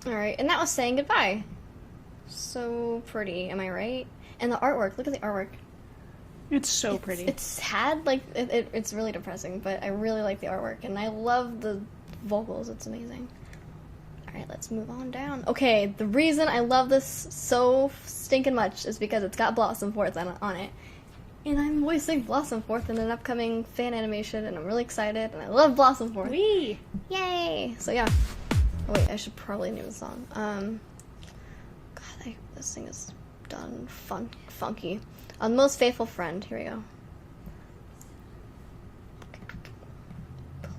All right, and that was "Saying Goodbye." So pretty, am I right? And the artwork, look at the artwork.
It's so pretty.
It's sad, like, it's really depressing, but I really like the artwork, and I love the vocals, it's amazing. Alright, let's move on down. Okay, the reason I love this so stinking much is because it's got Blossomforth on it. And I'm voicing Blossomforth in an upcoming fan animation, and I'm really excited, and I love Blossomforth.
Wee!
Yay! So yeah. Oh wait, I should probably name the song. God, this thing is done funky. On Most Faithful Friend. Here we go.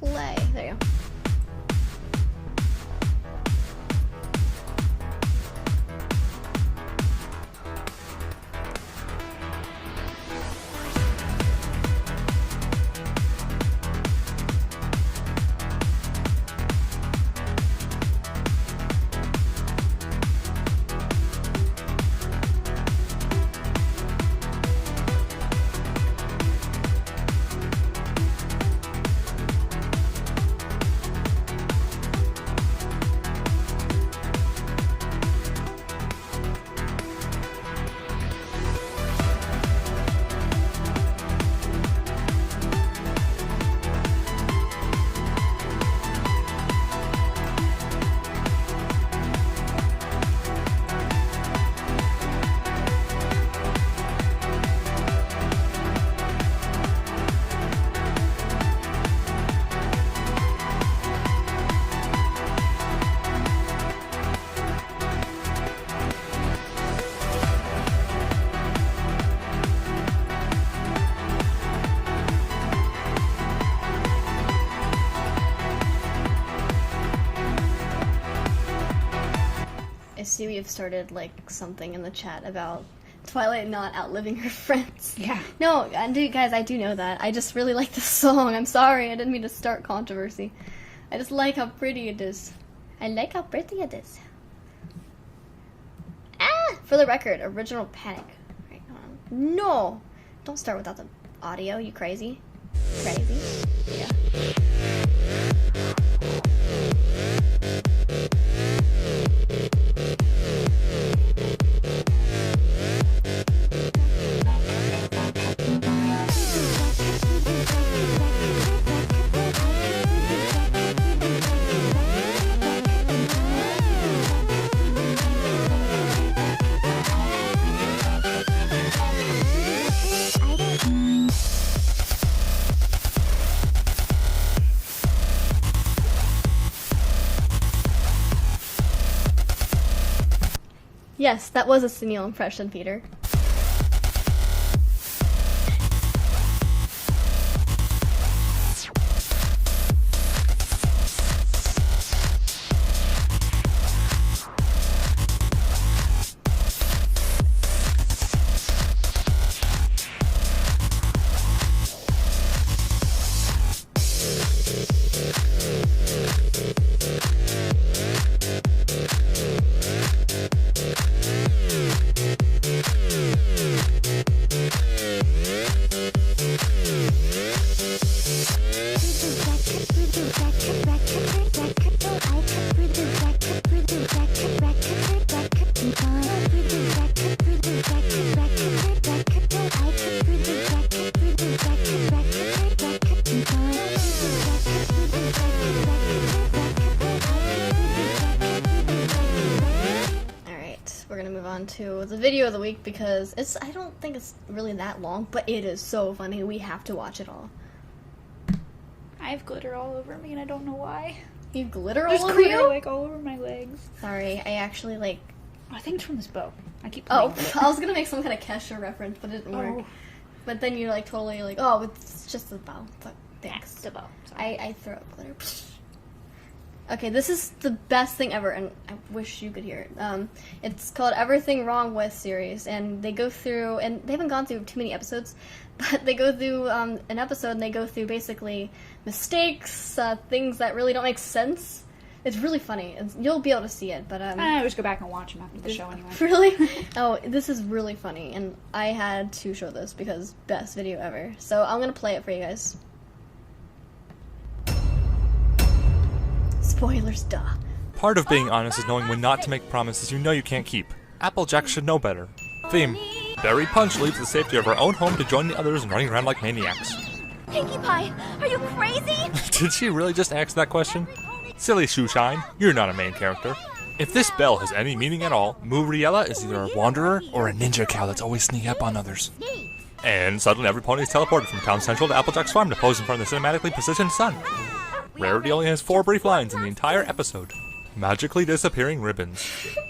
Play. There you go. See, we have started like something in the chat about Twilight not outliving her friends.
Yeah.
No, guys, I do know that. I just really like this song. I'm sorry, I didn't mean to start controversy. I just like how pretty it is. I like how pretty it is. For the record, original Panic. Right, hold on. No! Don't start without the audio, you crazy. Crazy. Yeah. Yes, that was a Sunil impression, Peter. to the video of the week because I don't think it's really that long, but it is so funny. We have to watch it all.
I have glitter all over me and I don't know why.
You have glitter
There's
all over
glitter,
you?
like, all over my legs.
Sorry, I actually, like...
I think it's from this bow. I keep
Oh,
playing with it.
I was gonna make some kind of Kesha reference, but it didn't work.
Oh.
But then you're, like, totally like, oh, it's just the bow. But thanks.
The bow. Sorry.
I throw up glitter. Okay, this is the best thing ever, and I wish you could hear it. It's called Everything Wrong With series, and they go through, and they haven't gone through too many episodes, but they go through an episode, and they go through basically mistakes, things that really don't make sense. It's really funny. You'll be able to see it, but
I always go back and watch them after the show anyway.
Really? Oh, this is really funny, and I had to show this because best video ever. So I'm gonna play it for you guys. Spoilers, duh.
Part of being honest is knowing when not to make promises you know you can't keep. Applejack should know better. Theme. Berry Punch leaves the safety of her own home to join the others in running around like maniacs.
Pinkie Pie, are you crazy?
Did she really just ask that question? Silly Shoeshine, you're not a main character. If this bell has any meaning at all, Muriella is either a wanderer or a ninja cow that's always sneaking up on others. And suddenly every pony is teleported from Town Central to Applejack's farm to pose in front of the cinematically positioned sun. Rarity only has 4 brief lines in the entire episode. Magically disappearing ribbons.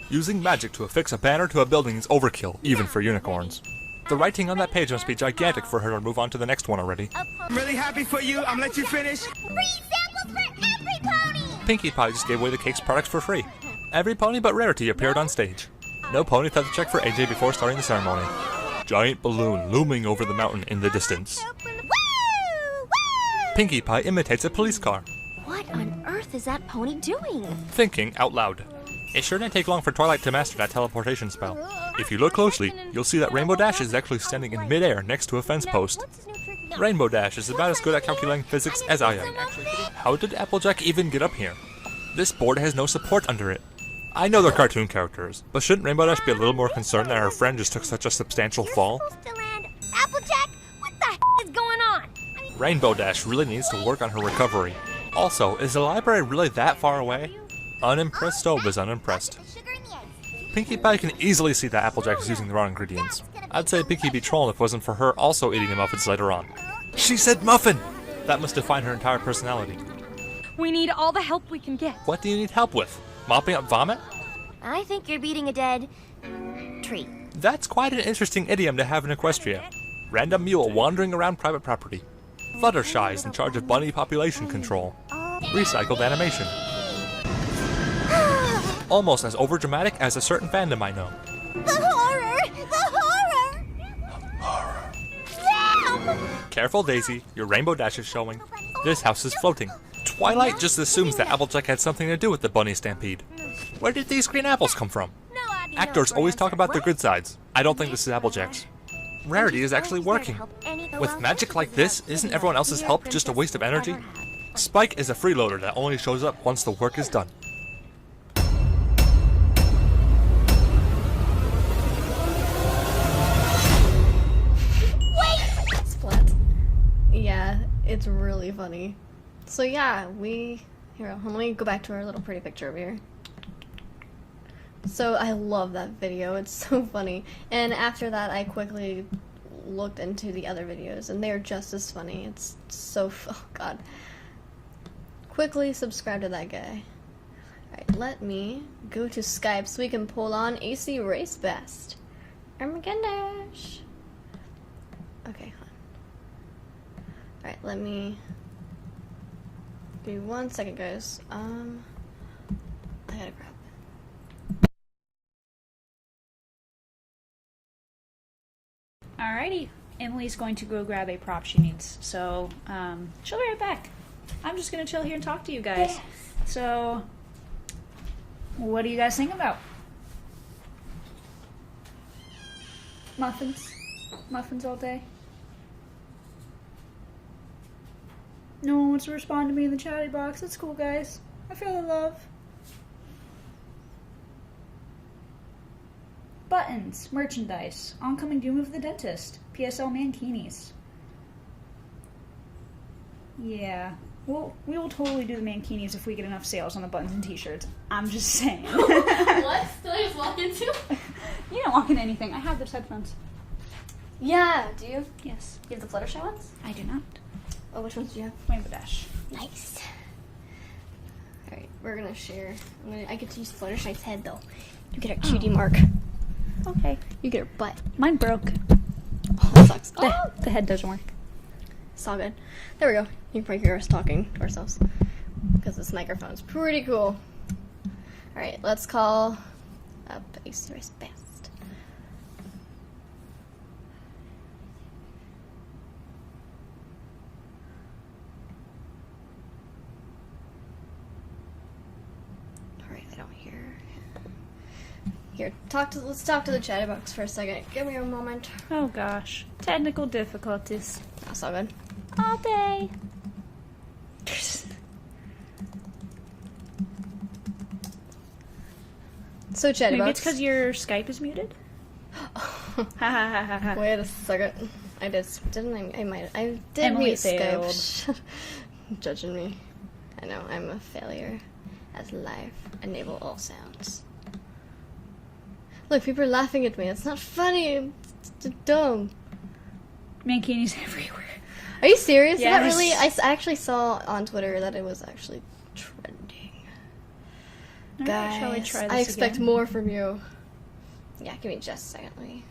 Using magic to affix a banner to a building is overkill, even for unicorns. The writing on that page must be gigantic for her to move on to the next one already.
I'm really happy for you. I'm gonna let you finish.
Free samples for every pony!
Pinkie Pie just gave away the cake's products for free. Every pony but Rarity appeared on stage. No pony thought to check for AJ before starting the ceremony. Giant balloon looming over the mountain in the distance.
Woo! Woo!
Pinkie Pie imitates a police car.
What on earth is that pony doing?
Thinking out loud. It sure didn't take long for Twilight to master that teleportation spell. If you look closely, you'll see that Rainbow Dash is actually standing in midair next to a fence post.
What's his new trick?
Rainbow Dash is about as good at calculating physics as I am. How did Applejack even get up here? This board has no support under it. I know they're cartoon characters, but shouldn't Rainbow Dash be a little more concerned that her friend just took such a substantial fall?
You're supposed to land. Applejack, what the is going on?
Rainbow Dash really needs to work on her recovery. Also, is the library really that far away? Unimpressed Stove is unimpressed.
Sugar in the eggs.
Pinkie Pie can easily see that Applejack is using the wrong ingredients. I'd say Pinkie be trolling if it wasn't for her also eating the muffins later on. She said muffin! That must define her entire personality.
We need all the help we can get.
What do you need help with? Mopping up vomit?
I think you're beating a dead tree.
That's quite an interesting idiom to have in Equestria. Random mule wandering around private property. Fluttershy is in charge of bunny population control. Recycled animation. Almost as overdramatic as a certain fandom I know.
The horror! The horror! Damn!
Careful, Daisy. Your Rainbow Dash is showing. This house is floating. Twilight just assumes that Applejack had something to do with the bunny stampede. Where did these green apples come from? Actors always talk about their good sides. I don't think this is Applejack's. Rarity is actually working. With magic like this, isn't everyone else's help just a waste of energy? Spike is a freeloader that only shows up once the work is done.
Splat. Yeah, it's really funny. So yeah, here, let me go back to our little pretty picture over here. So I love that video, it's so funny. And after that, I quickly looked into the other videos, and they're just as funny. It's so, oh god. Quickly subscribe to that guy. Alright, let me go to Skype so we can pull on ACRacebest. Oh my gosh. Okay, hold on. Alright, let me do 1 second, guys. I gotta grab.
Alrighty, Emily's going to go grab a prop she needs, so she'll be right back. I'm just gonna chill here and talk to you guys.
Yes.
So, what do you guys think about? Muffins? Muffins all day? No one wants to respond to me in the chatty box. That's cool, guys. I feel the love. Buttons, merchandise, oncoming doom of the dentist, PSL mankinis. Yeah, well, we will totally do the mankinis if we get enough sales on the buttons and t-shirts. I'm just saying.
What? Did I just walk into?
You don't walk into anything. I have those headphones.
Yeah, do you?
Yes.
You have the Fluttershy ones?
I do not.
Oh, which ones do you have?
Rainbow Dash.
Nice. Alright, we're gonna share. I get to use Fluttershy's head though. You get her cutie mark.
Okay.
You get her butt.
Mine broke.
Oh, that sucks. Oh,
The head doesn't work.
it's all good. There we go. You can probably hear us talking to ourselves. Because this microphone's pretty cool. Alright, let's call up ACRacebest. Alright, I don't hear. Here, let's talk to the chat box for a second. Give me a moment.
Oh gosh. Technical difficulties.
That's all good.
All day.
So chat
Maybe
box.
it's because your Skype is muted? Ha ha ha ha ha.
Wait a second. I did
Emily
mute
failed.
Skype. Judging me. I know, I'm a failure. As live, enable all sounds. Look, people are laughing at me. It's not funny. It's dumb.
Mankinis everywhere.
Are you serious? Is that
Yes.
really? I actually saw on Twitter that it was actually trending.
Alright, shall we
Guys,
try this
I expect
again?
more from you. Yeah, give me just a second. Let me...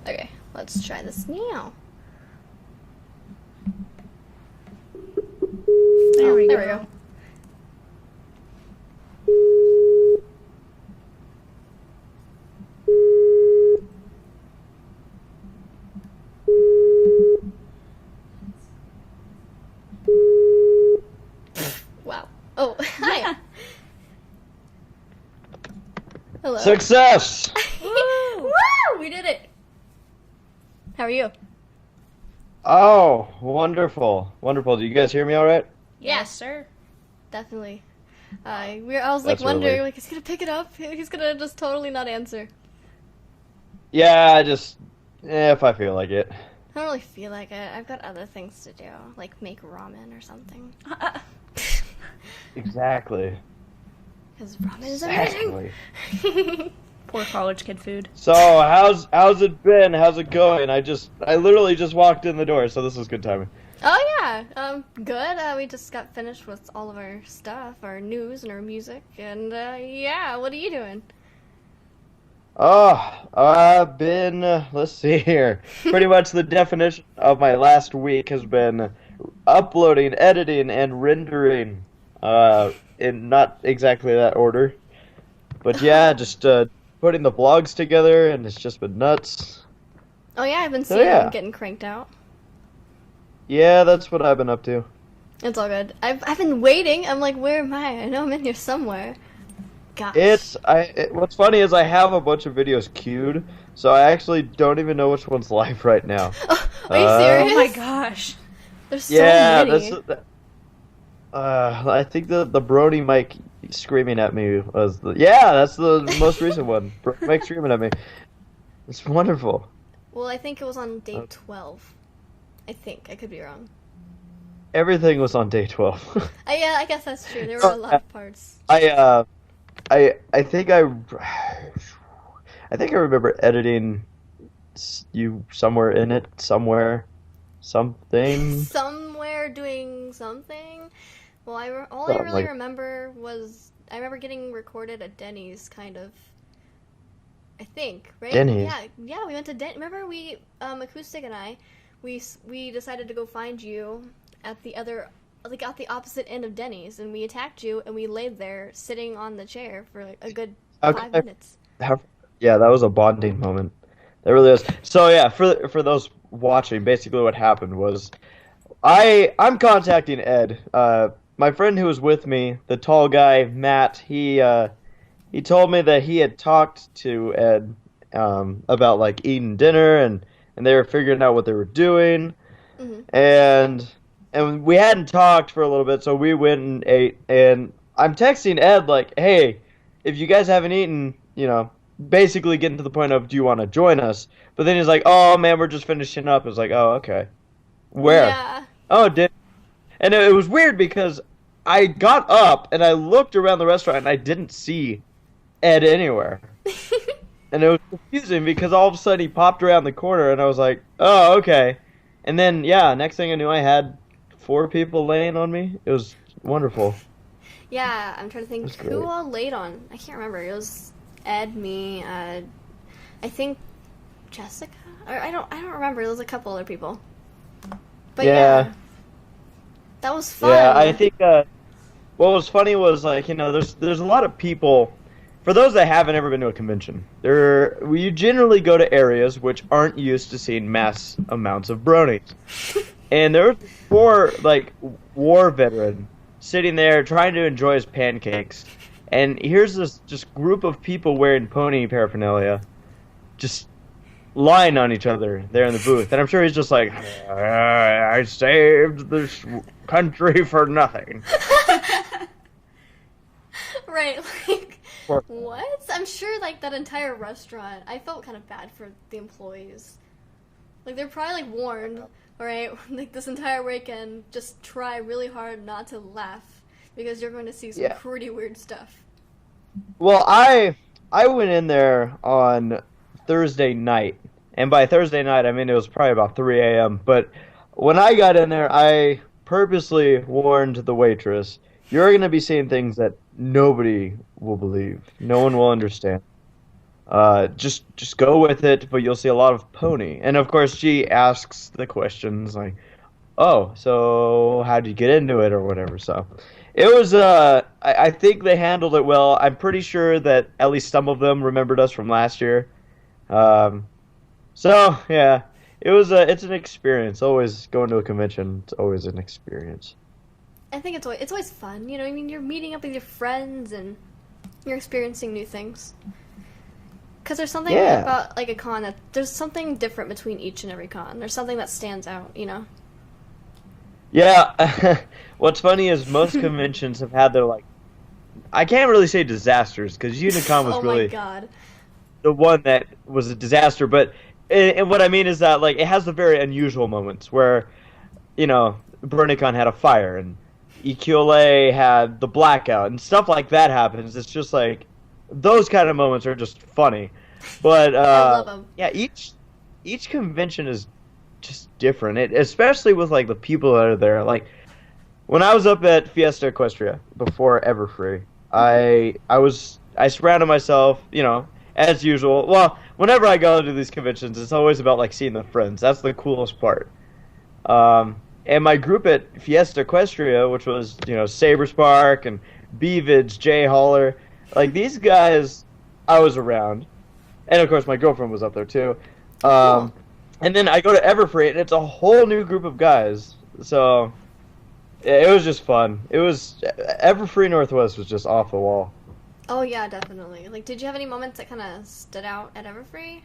Okay, let's try this now.
There we
there
go.
we go. Wow. Oh, hi. Hello.
Success!
Woo! We did it. How are you?
Oh, wonderful. Wonderful. Do you guys hear me all right?
Yes, sir.
Definitely. I was like
That's
wondering,
early.
like, is he gonna pick it up? He's gonna just totally not answer.
Yeah, I just... if I feel like it.
I don't really feel like it. I've got other things to do, like make ramen or something.
Exactly.
Because ramen is amazing.
Exactly.
Poor college kid food.
So, how's it been? How's it going? I literally just walked in the door, so this is good timing.
Oh yeah, good. We just got finished with all of our stuff, our news and our music, and yeah. What are you doing?
Oh, I've been, let's see here. Pretty much the definition of my last week has been uploading, editing, and rendering, in not exactly that order. But yeah, just putting the vlogs together, and it's just been nuts.
Oh yeah, I've been
So,
seeing
yeah.
them getting cranked out.
Yeah, that's what I've been up to.
It's all good. I've been waiting. I'm like, where am I? I know I'm in here somewhere. Gosh.
What's funny is I have a bunch of videos queued, so I actually don't even know which one's live right now.
Are you serious?
Oh my gosh.
There's so
Yeah,
many.
I think the Brony mic screaming at me was that's the most recent one. Brony mic screaming at me. It's wonderful.
Well, I think it was on day 12. I think. I could be wrong.
Everything was on day 12.
Yeah, I guess that's true. There were a lot of parts.
I think I remember editing you somewhere in it, somewhere, something.
Somewhere doing something. Well, all I
Something
really
like-
remember was I remember getting recorded at Denny's, kind of. I think, right?
Denny's?
Yeah. We went to Remember, we Acoustic and I, we decided to go find you at the other, like at the opposite end of Denny's, and we attacked you, and we laid there sitting on the chair for like a good 5 minutes.
Yeah, that was a bonding moment. That really was. So yeah, for those watching, basically what happened was, I'm contacting Ed. My friend who was with me, the tall guy Matt, he told me that he had talked to Ed about like eating dinner and they were figuring out what they were doing, and we hadn't talked for a little bit, so we went and ate. And I'm texting Ed like, hey, if you guys haven't eaten, basically getting to the point of, do you want to join us? But then he's like, oh man, we're just finishing up. It's like, oh okay, where?
Yeah.
Oh, and it was weird because I got up and I looked around the restaurant and I didn't see Ed anywhere. And it was confusing because all of a sudden he popped around the corner and I was like, oh, okay. And then, yeah, next thing I knew, I had 4 people laying on me. It was wonderful.
Yeah, I'm trying to think
That's
who
great.
all laid on. I can't remember. It was Ed, me, I think Jessica. Or I don't remember. There was a couple other people. But yeah, that was fun.
Yeah, I think what was funny was like, you know, there's a lot of people. For those that haven't ever been to a convention, you generally go to areas which aren't used to seeing mass amounts of bronies. And there were 4 like war veteran sitting there trying to enjoy his pancakes, and here's this just group of people wearing pony paraphernalia, just lying on each other there in the booth. And I'm sure he's just like, I saved this country for nothing.
Right, like,
Or-
what? I'm sure, like, that entire restaurant, I felt kind of bad for the employees. Like, they're probably, like, warned, alright, like, this entire weekend, just try really hard not to laugh, because you're going to see some
Yeah.
pretty weird stuff.
Well, I went in there on Thursday night, and by Thursday night I mean it was probably about 3 a.m. But when I got in there, I purposely warned the waitress, "You're going to be seeing things that nobody will believe. No one will understand. Just go with it, but you'll see a lot of pony." And of course, she asks the questions like, "Oh, so how'd you get into it?" or whatever. So it was. I think they handled it well. I'm pretty sure that at least some of them remembered us from last year. So yeah, it was. It's an experience. Always going to a convention. It's always an experience.
I think it's always fun, you know, I mean, you're meeting up with your friends, and you're experiencing new things. Because there's something
Yeah.
about, like, a con that, there's something different between each and every con. There's something that stands out, you know?
Yeah, what's funny is most conventions have had their, like, I can't really say disasters, because Unicon was
Oh
really
my god.
the one that was a disaster, but and what I mean is that, like, it has the very unusual moments where, you know, BronyCon had a fire, and EQLA had the blackout, and stuff like that happens. It's just, like, those kind of moments are just funny. But,
I love 'em.
yeah, each convention is just different, especially with, like, the people that are there. Like, when I was up at Fiesta Equestria before Everfree, I surrounded myself, you know, as usual. Well, whenever I go to these conventions, it's always about, like, seeing the friends. That's the coolest part. And my group at Fiesta Equestria, which was, you know, Saberspark and Beavidge, Jay Holler, like, these guys I was around. And, of course, my girlfriend was up there, too. And then I go to Everfree, and it's a whole new group of guys. So it was just fun. It was Everfree Northwest was just off the wall.
Oh yeah, definitely. Like, did you have any moments that kind of stood out at Everfree?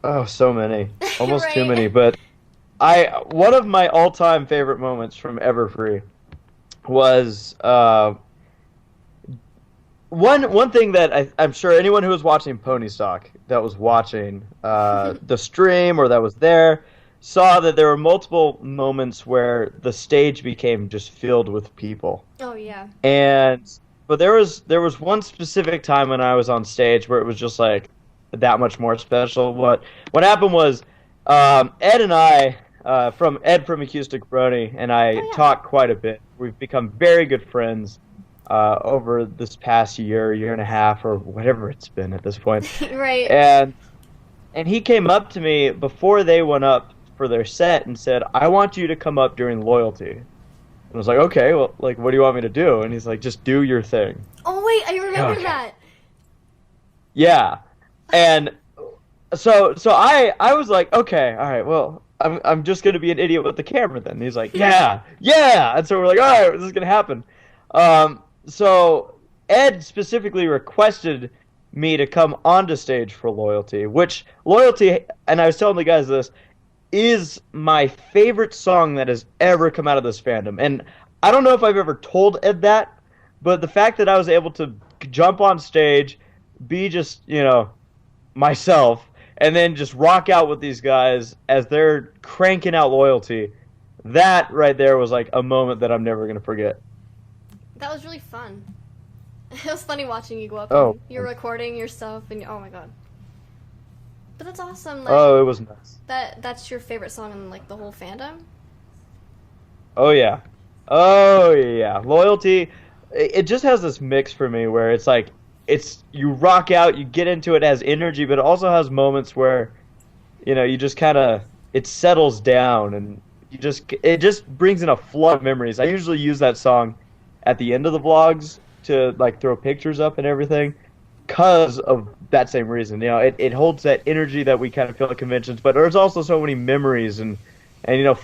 Oh, so many, almost too
Right.
many. But one of my all-time favorite moments from Everfree was one thing that I'm sure anyone who was watching Pony Stock that was watching the stream or that was there saw that there were multiple moments where the stage became just filled with people.
Oh yeah.
But there was one specific time when I was on stage where it was just like that much more special. What happened was Ed and I from Acoustic Brony and I talked quite a bit. We've become very good friends over this past year and a half, or whatever it's been at this point.
Right.
And he came up to me before they went up for their set and said, "I want you to come up during Loyalty." And I was like, "Okay, well, like, what do you want me to do?" And he's like, "Just do your thing."
Oh wait, I remember
Okay.
that.
Yeah. And so I was like, "Okay, all right, well, I'm just gonna be an idiot with the camera then." And he's like, "Yeah." And so we're like, "All right, this is gonna happen." So Ed specifically requested me to come onto stage for Loyalty, which Loyalty, and I was telling the guys this, is my favorite song that has ever come out of this fandom. And I don't know if I've ever told Ed that, but the fact that I was able to jump on stage, be just, you know, myself, and then just rock out with these guys as they're cranking out Loyalty, that right there was like a moment that I'm never gonna forget.
That was really fun. It was funny watching you go up.
Oh.
And you're recording yourself, and oh my god. But that's awesome. Like,
Oh, it was nice.
that's your favorite song in like the whole fandom.
Oh yeah, oh yeah. Loyalty, it just has this mix for me where it's like you rock out, you get into it, as energy, but it also has moments where, you just kind of it settles down and it just brings in a flood of memories. I usually use that song at the end of the vlogs to like throw pictures up and everything, because of that same reason. It holds that energy that we kind of feel at conventions, but there's also so many memories and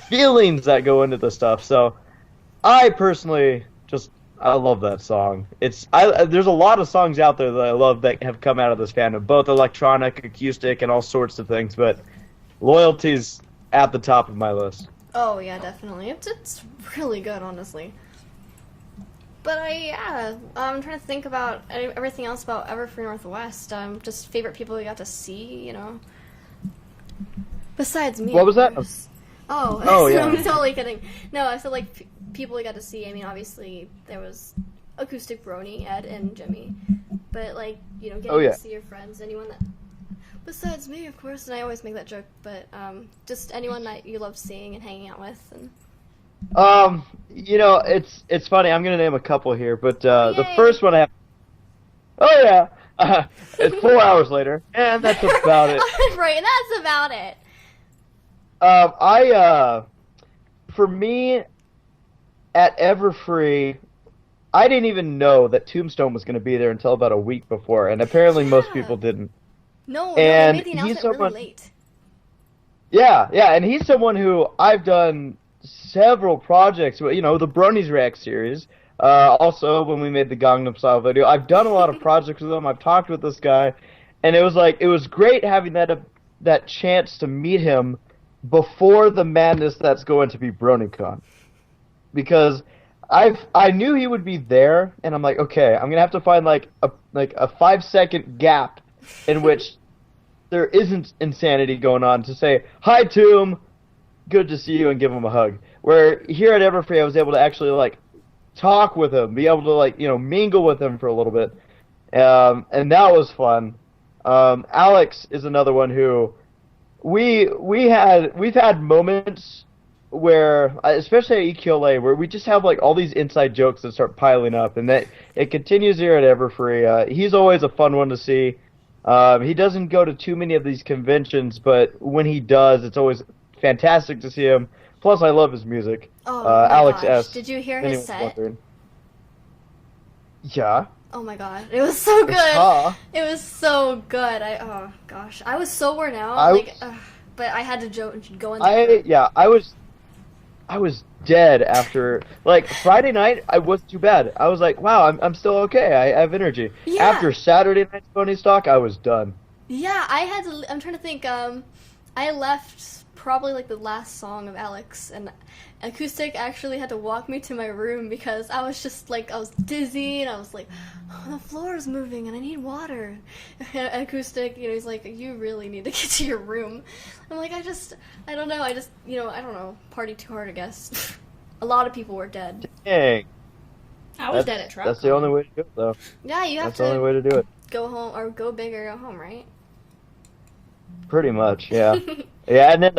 feelings that go into the stuff. So I personally I love that song. There's a lot of songs out there that I love that have come out of this fandom, both electronic, acoustic, and all sorts of things, but Loyalty's at the top of my list.
Oh yeah, definitely. It's really good, honestly. But I'm trying to think about everything else about Everfree Northwest. Just favorite people we got to see, Besides me.
What was that?
Oh,
yeah.
I'm totally kidding. No, I said like people we got to see. I mean, obviously there was Acoustic Brony, Ed, and Jimmy. But like, getting to see your friends, anyone that besides me, of course. And I always make that joke, but just anyone that you love seeing and hanging out with. And
it's funny. I'm gonna name a couple here, but the
Yay.
first one I have. Oh yeah, it's 4 hours later, and that's about it.
Right, and that's about it.
For me, at Everfree, I didn't even know that Tombstone was going to be there until about a week before, and apparently most people didn't.
No,
And
they made the
he's
announcement
someone-
really late.
Yeah, and he's someone who I've done several projects with, the Brony's React series. Also, when we made the Gangnam Style video, I've done a lot of projects with him. I've talked with this guy, and it was great having that chance to meet him before the madness that's going to be BronyCon, because I knew he would be there, and I'm like, okay, I'm gonna have to find like a 5-second gap in which there isn't insanity going on to say hi Tomb, good to see you, and give him a hug. Where here at Everfree, I was able to actually like talk with him, be able to like mingle with him for a little bit, and that was fun. Alex is another one who we've had moments where, especially at EQLA, where we just have like all these inside jokes that start piling up, and that it continues here at Everfree. He's always a fun one to see. He doesn't go to too many of these conventions, but when he does, it's always fantastic to see him. Plus, I love his music.
Oh my
Alex
gosh.
S.
Did you hear
Anyone
his set?
wondering. Yeah.
Oh my god, it was so good.
Huh.
It was so good. Oh gosh, I was so worn out. But I had to go in there.
I was dead after, like, Friday night. I wasn't too bad. I was like, wow, I'm still okay. I have energy.
Yeah.
After Saturday night's Pony Stock, I was done.
Yeah, I had to. I'm trying to think. I left probably like the last song of Alex, and Acoustic actually had to walk me to my room because I was just like, I was dizzy and I was like, oh, the floor is moving and I need water. And Acoustic, he's like, you really need to get to your room. I'm like, I don't know, I don't know, party too hard, I guess. A lot of people were dead.
Dang.
I was dead at Truck.
That's the only way to do it, though.
Yeah, you have
That's the only way
to
to do it.
go home, or go big or go home, right?
Pretty much, yeah. Yeah, and then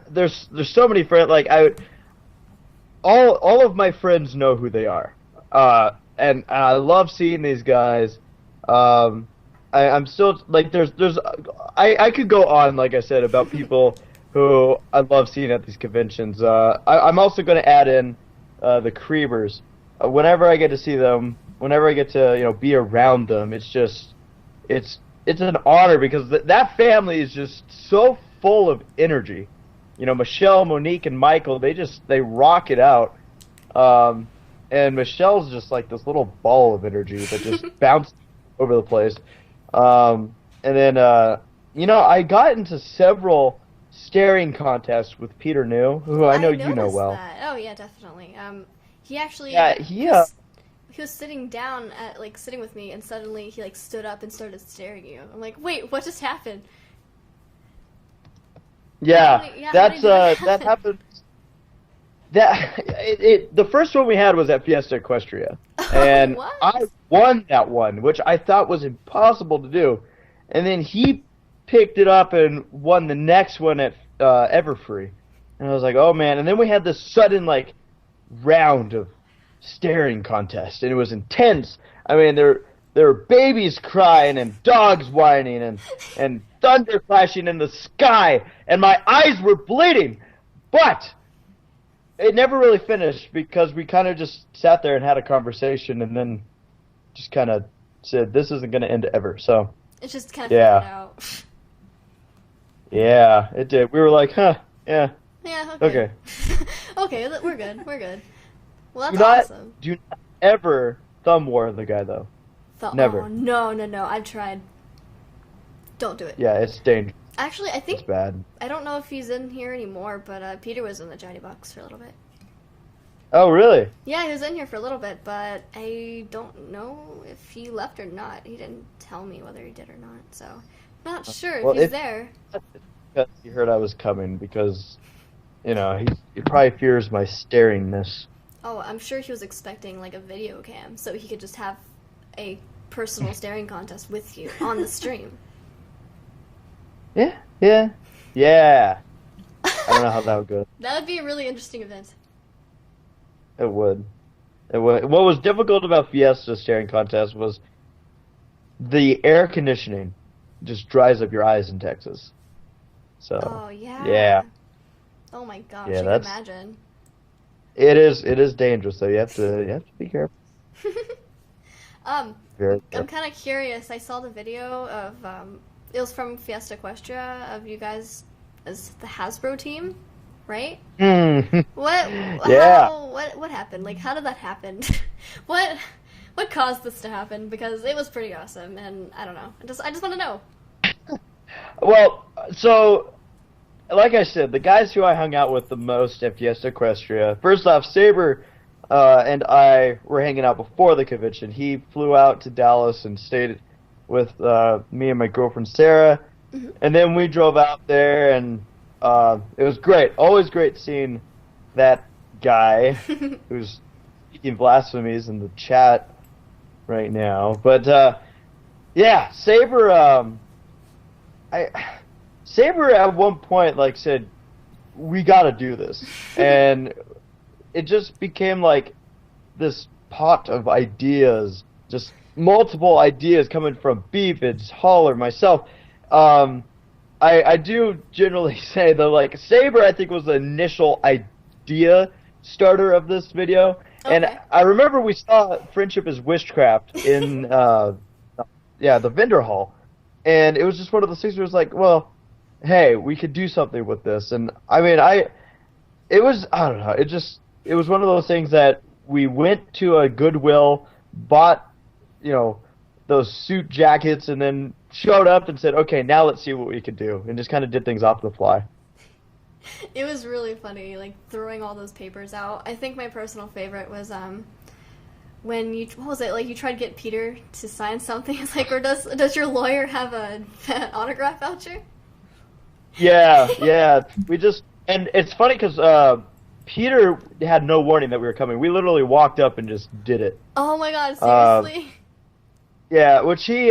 there's so many friends. Like all of my friends know who they are, and I love seeing these guys. I'm still like I could go on, like I said, about people who I love seeing at these conventions. I'm also going to add in the Creebers. Whenever I get to see them, whenever I get to be around them, it's an honor, because that family is just so full of energy. Michelle, Monique, and Michael, they rock it out. And Michelle's just like this little ball of energy that just bounces over the place. And then, I got into several staring contests with Peter New, who I know you know well.
That. Oh yeah, definitely. He actually.
Yeah,
he was sitting down sitting with me, and suddenly he stood up and started staring at you. I'm like, wait, what just happened?
Yeah,
How did that happen?
The first one we had was at Fiesta Equestria, and
What?
I won that one, which I thought was impossible to do. And then he picked it up and won the next one at Everfree, and I was like, oh man. And then we had this sudden like round of staring contest, and it was intense. I mean, there were babies crying and dogs whining and thunder crashing in the sky, and my eyes were bleeding, but it never really finished because we kind of just sat there and had a conversation, and then just kind of said, this isn't going to end ever. So
It just kind of
Yeah.
figured out.
yeah, it did. We were like, huh, yeah,
Yeah,
okay.
Okay, we're good. We're good. Well,
Do
that's
not,
awesome.
do not ever thumb war the guy though. Never.
Oh, no. I've tried. Don't do it.
Yeah, it's dangerous.
Actually, I
It's
think,
bad.
I don't know if he's in here anymore, but Peter was in the Johnny Box for a little bit.
Oh, really?
Yeah, he was in here for a little bit, but I don't know if he left or not. He didn't tell me whether he did or not, so I'm not sure
Well,
if he's
if-
there.
Because he heard I was coming because, you know, he probably fears my staringness.
Oh, I'm sure he was expecting like a video cam so he could just have a personal staring contest with you on the stream.
Yeah. I don't know how that would go.
That would be a really interesting event.
It would. What was difficult about Fiesta staring contest was the air conditioning just dries up your eyes in Texas. So
Oh, yeah.
yeah,
Oh my gosh,
Yeah,
I can
that's-
imagine.
it is dangerous. So you have to be careful. Very
I'm
careful.
kind of curious. I saw the video of, it was from Fiesta Equestria of you guys as the Hasbro team, right?
Hmm.
What?
Yeah.
What happened? Like, how did that happen? what caused this to happen? Because it was pretty awesome, and I don't know. I just want to know.
Well, so, like I said, the guys who I hung out with the most at Fiesta Equestria, first off, Saber and I were hanging out before the convention. He flew out to Dallas and stayed with me and my girlfriend Sarah, and then we drove out there, and it was great. Always great seeing that guy who's speaking blasphemies in the chat right now. But, yeah, Saber... Saber at one point like said, "We got to do this," and it just became like this pot of ideas, just multiple ideas coming from Beavids, Holler, myself. I do generally say that like Saber I think was the initial idea starter of this video, and
Okay.
I remember we saw Friendship is Witchcraft in the vendor hall. And it was just one of those things where it was like, well, hey, we could do something with this. And I mean, I don't know. It was one of those things that we went to a Goodwill, bought, those suit jackets, and then showed up and said, okay, now let's see what we can do. And just kind of did things off the fly.
It was really funny, like throwing all those papers out. I think my personal favorite was when you, what was it, like you tried to get Peter to sign something. It's like, or does your lawyer have an autograph voucher?
Yeah. And it's funny because Peter had no warning that we were coming. We literally walked up and just did it.
Oh my god, seriously?
Yeah,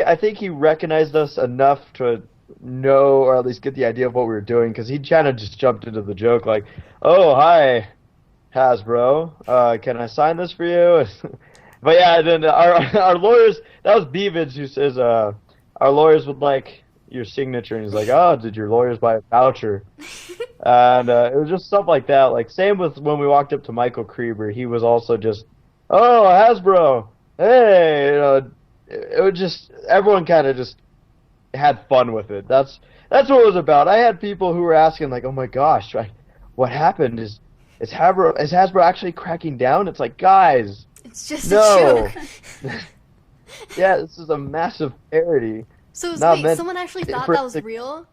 I think he recognized us enough to know, or at least get the idea of what we were doing, because he kind of just jumped into the joke like, oh, hi, Hasbro, can I sign this for you? But yeah, then our lawyers, that was Beavids who says, our lawyers would like your signature, and he's like, oh, did your lawyers buy a voucher? And it was just stuff like that. Like, same with when we walked up to Michael Krieber, he was also just, oh, Hasbro, hey, it was just, everyone kind of just had fun with it. That's what it was about. I had people who were asking, like, oh my gosh, what happened? Is Hasbro actually cracking down? It's like, guys,
It's just
no.
a joke.
Yeah, this is a massive parody.
So
Not
wait,
meant
someone actually thought
for
that was
the-
real?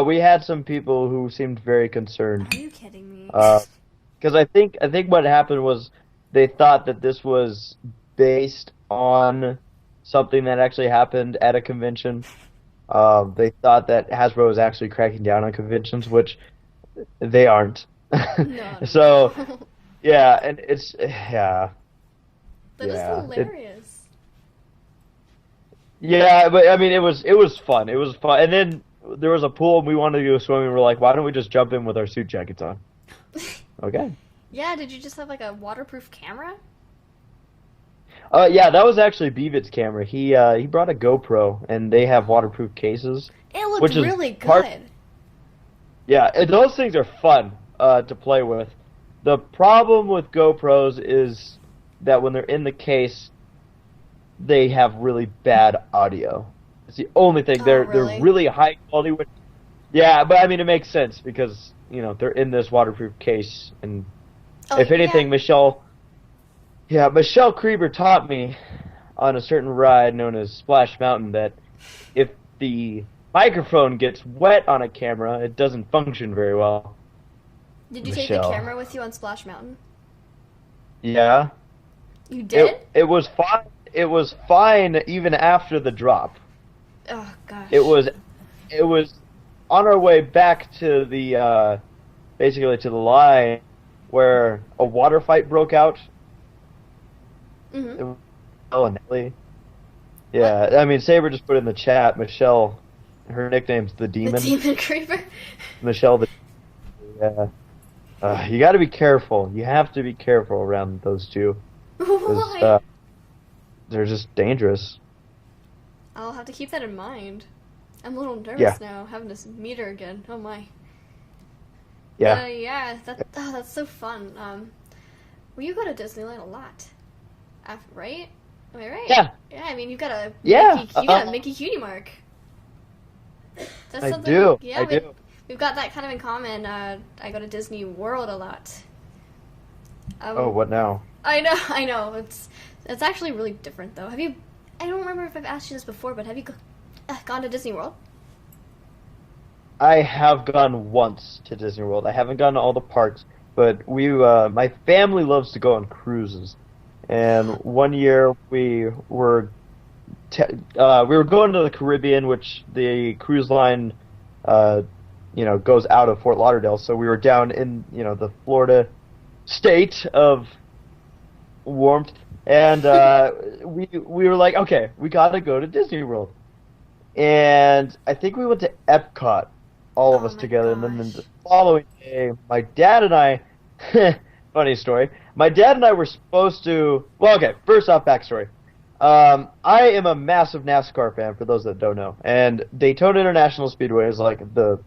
We had some people who seemed very concerned.
Are you kidding me?
Because I think what happened was they thought that this was based on something that actually happened at a convention. They thought that Hasbro was actually cracking down on conventions, which they aren't.
No.
So, yeah, and it's yeah.
That is hilarious.
Yeah, but I mean, it was fun. It was fun, and then there was a pool, and we wanted to go swimming. We're like, why don't we just jump in with our suit jackets on? Okay.
Yeah, did you just have like a waterproof camera?
Yeah, that was actually Beavid's camera. He brought a GoPro, and they have waterproof cases.
It looked
which is
really good.
Yeah, and those things are fun to play with. The problem with GoPros is that when they're in the case, they have really bad audio. It's the only thing. They're really high quality. Yeah, but I mean it makes sense because they're in this waterproof case, and if anything, Michelle Krieber taught me on a certain ride known as Splash Mountain that if the microphone gets wet on a camera, it doesn't function very well.
Did you take the camera with you on Splash Mountain?
Yeah.
You did?
It was fine. It was fine even after the drop.
Oh gosh.
It was on our way back to the basically to the line where a water fight broke out.
Mm-hmm.
And Nelly. Yeah, I mean Saber just put in the chat. Michelle, her nickname's the Demon.
The Demon Creeper.
Michelle, yeah. You got to be careful. You have to be careful around those two.
Why?
They're just dangerous.
I'll have to keep that in mind. I'm a little nervous now, having to meet her again. Oh my.
Yeah.
Yeah. That's so fun. Well, you go to Disneyland a lot, right? Am I right?
Yeah.
Yeah. I mean, you got a Mickey Cutie Mark. That's
I
something.
do.
Yeah,
I do.
We've got that kind of in common. I go to Disney World a lot.
Oh, what now?
I know. It's actually really different though. I don't remember if I've asked you this before, but have you gone to Disney World?
I have gone once to Disney World. I haven't gone to all the parks, but my family loves to go on cruises. And one year we were going to the Caribbean, which the cruise line goes out of Fort Lauderdale. So we were down in the Florida state of warmth, and we were like, okay, we gotta go to Disney World. And I think we went to Epcot, all of us together, and then the following day, my dad and I, funny story, my dad and I were supposed to, well, okay, first off, backstory. I am a massive NASCAR fan, for those that don't know, and Daytona International Speedway is like the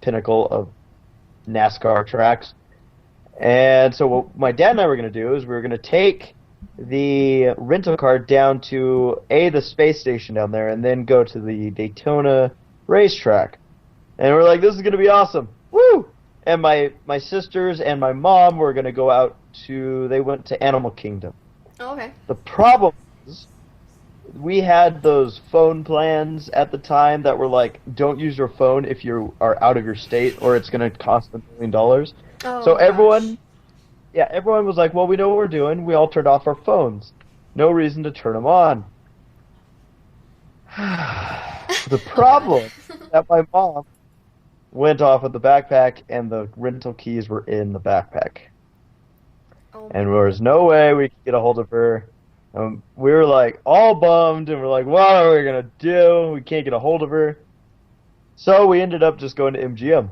pinnacle of NASCAR tracks. And so what my dad and I were going to do is we were going to take the rental car down to the space station down there and then go to the Daytona racetrack. And we're like, this is going to be awesome. Woo! And my sisters and my mom were going to go out they went to Animal Kingdom.
Oh, okay.
The problem is we had those phone plans at the time that were like, don't use your phone if you are out of your state or it's going to cost $1 million.
Oh,
so everyone was like, well, we know what we're doing. We all turned off our phones. No reason to turn them on. The problem that my mom went off with the backpack and the rental keys were in the backpack.
Oh.
And there was no way we could get a hold of her. We were like all bummed and we're like, what are we going to do? We can't get a hold of her. So we ended up just going to MGM.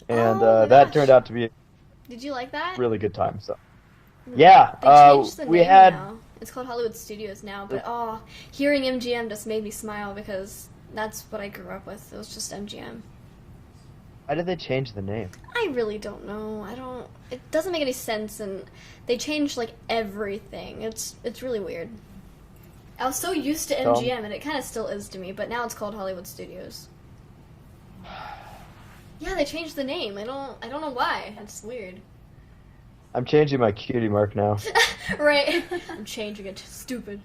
And that turned out to be
Did you like that?
really good time. So yeah,
They changed the
we
name
had
now. It's called Hollywood Studios now, but hearing MGM just made me smile because that's what I grew up with. It was just MGM.
Why did they change the name?
I really don't know. It doesn't make any sense, and they changed like everything. It's really weird. I was so used to MGM, and it kind of still is to me, but now it's called Hollywood Studios. Yeah, they changed the name. I don't know why. It's weird.
I'm changing my cutie mark now.
Right. I'm changing it. Stupid.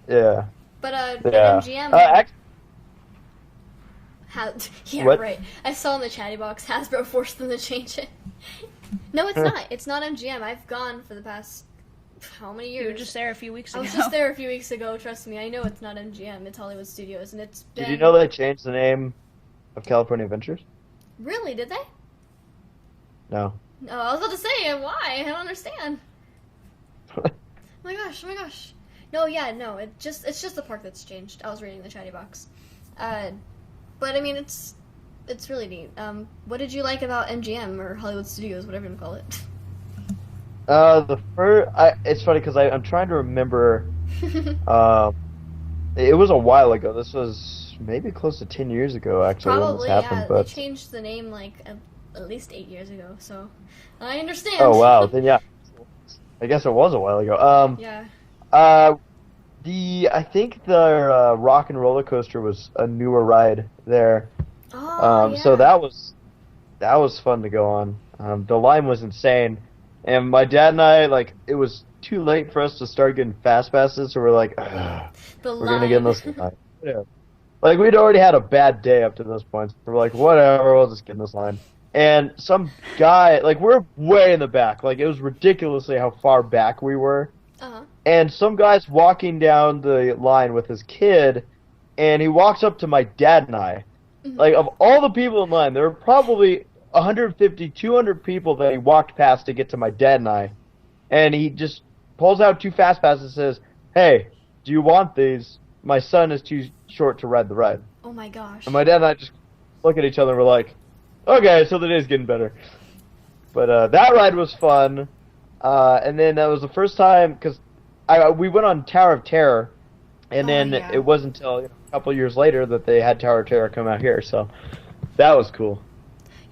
Yeah.
But at
Yeah.
MGM. Yeah,
What?
right. I saw in the chatty box Hasbro forced them to change it. No, it's not. It's not MGM. I've gone for the past how many years?
You were just there a few weeks ago.
I was just there a few weeks ago. Trust me, I know it's not MGM. It's Hollywood Studios, and it's been...
Did you know they changed the name of California Adventures?
Really? Did they?
Really? Did you know they changed the name of California Adventures? Did you know they changed the name of California Adventures?
Oh, gosh.
Yeah.
Yeah, right. I saw in the chatty box
No.
No, I was about to say why. I don't understand. Oh my gosh. No, yeah, no. It's just the park that's changed. I was reading the chatty box. But I mean, it's really neat. What did you like about MGM or Hollywood Studios, whatever you call it?
It's funny because I'm trying to remember. It was a while ago. This was maybe close to 10 years ago, actually, when
Probably,
this happened.
yeah.
But
They changed the name like at least 8 years ago, so I understand.
oh wow, then yeah, I guess it was a while ago.
Yeah.
I think the Rock and Roller Coaster was a newer ride there.
Oh, yeah.
So that was fun to go on. The line was insane, and my dad and I, like, it was too late for us to start getting fast passes, so we're like, we're gonna get in this line. Yeah. Like, we'd already had a bad day up to this point, so we're like, whatever, we'll just get in this line. And some guy, like, we're way in the back, like, it was ridiculously how far back we were.
Uh-huh.
And some guy's walking down the line with his kid, and he walks up to my dad and I.
Mm-hmm.
Like, of all the people in line, there were probably 150, 200 people that he walked past to get to my dad and I. And he just pulls out 2 fast passes and says, "Hey, do you want these? My son is too short to ride the ride."
Oh my gosh.
And my dad and I just look at each other and we're like, okay, so the day's getting better. But that ride was fun. And then that was the first time, because we went on Tower of Terror, and then
yeah.
it wasn't until a couple years later that they had Tower of Terror come out here, so that was cool.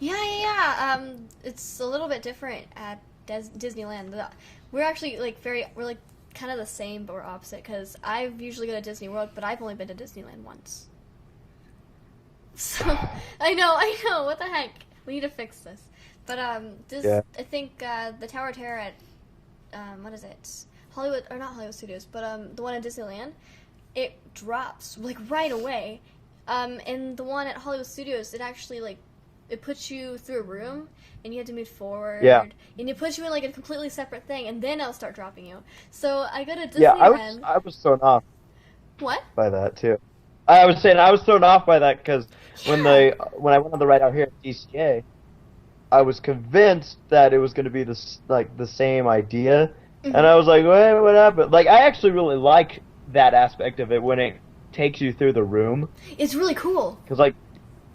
Yeah. It's a little bit different at Disneyland. We're actually we're like kind of the same, but we're opposite. Because I usually go to Disney World, but I've only been to Disneyland once. So I know. What the heck? We need to fix this. But I think the Tower of Terror at what is it? Hollywood, or not Hollywood Studios, but the one at Disneyland, it drops like right away. And the one at Hollywood Studios, it actually it puts you through a room, and you have to move forward.
Yeah.
And it puts you in like a completely separate thing, and then it'll start dropping you. So I go to Disneyland.
Yeah, I was thrown off.
What?
By that too. I was saying I was thrown off by that because when I went on the ride out here at DCA, I was convinced that it was going to be the same idea, and I was like, "Wait, what happened?" Like, I actually really like that aspect of it when it takes you through the room.
It's really cool.
Because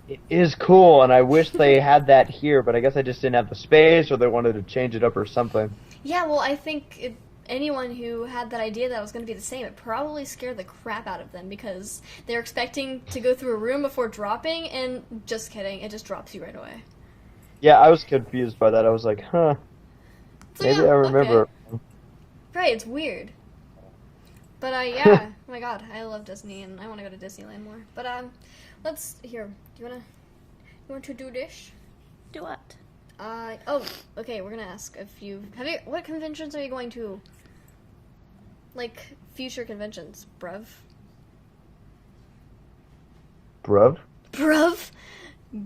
it is cool, and I wish they had that here, but I guess I just didn't have the space, or they wanted to change it up or something.
Yeah, well, I think anyone who had that idea that it was going to be the same, it probably scared the crap out of them because they're expecting to go through a room before dropping, and just kidding, it just drops you right away.
Yeah, I was confused by that. I was like, huh,
So,
maybe
yeah,
I remember.
Okay. Right, it's weird. But, yeah, oh my god, I love Disney, and I want to go to Disneyland more. But, let's, here, you want to do this?
Do what?
Okay, we're gonna ask what conventions are you going to? Like, future conventions, bruv.
Bruv?
Bruv?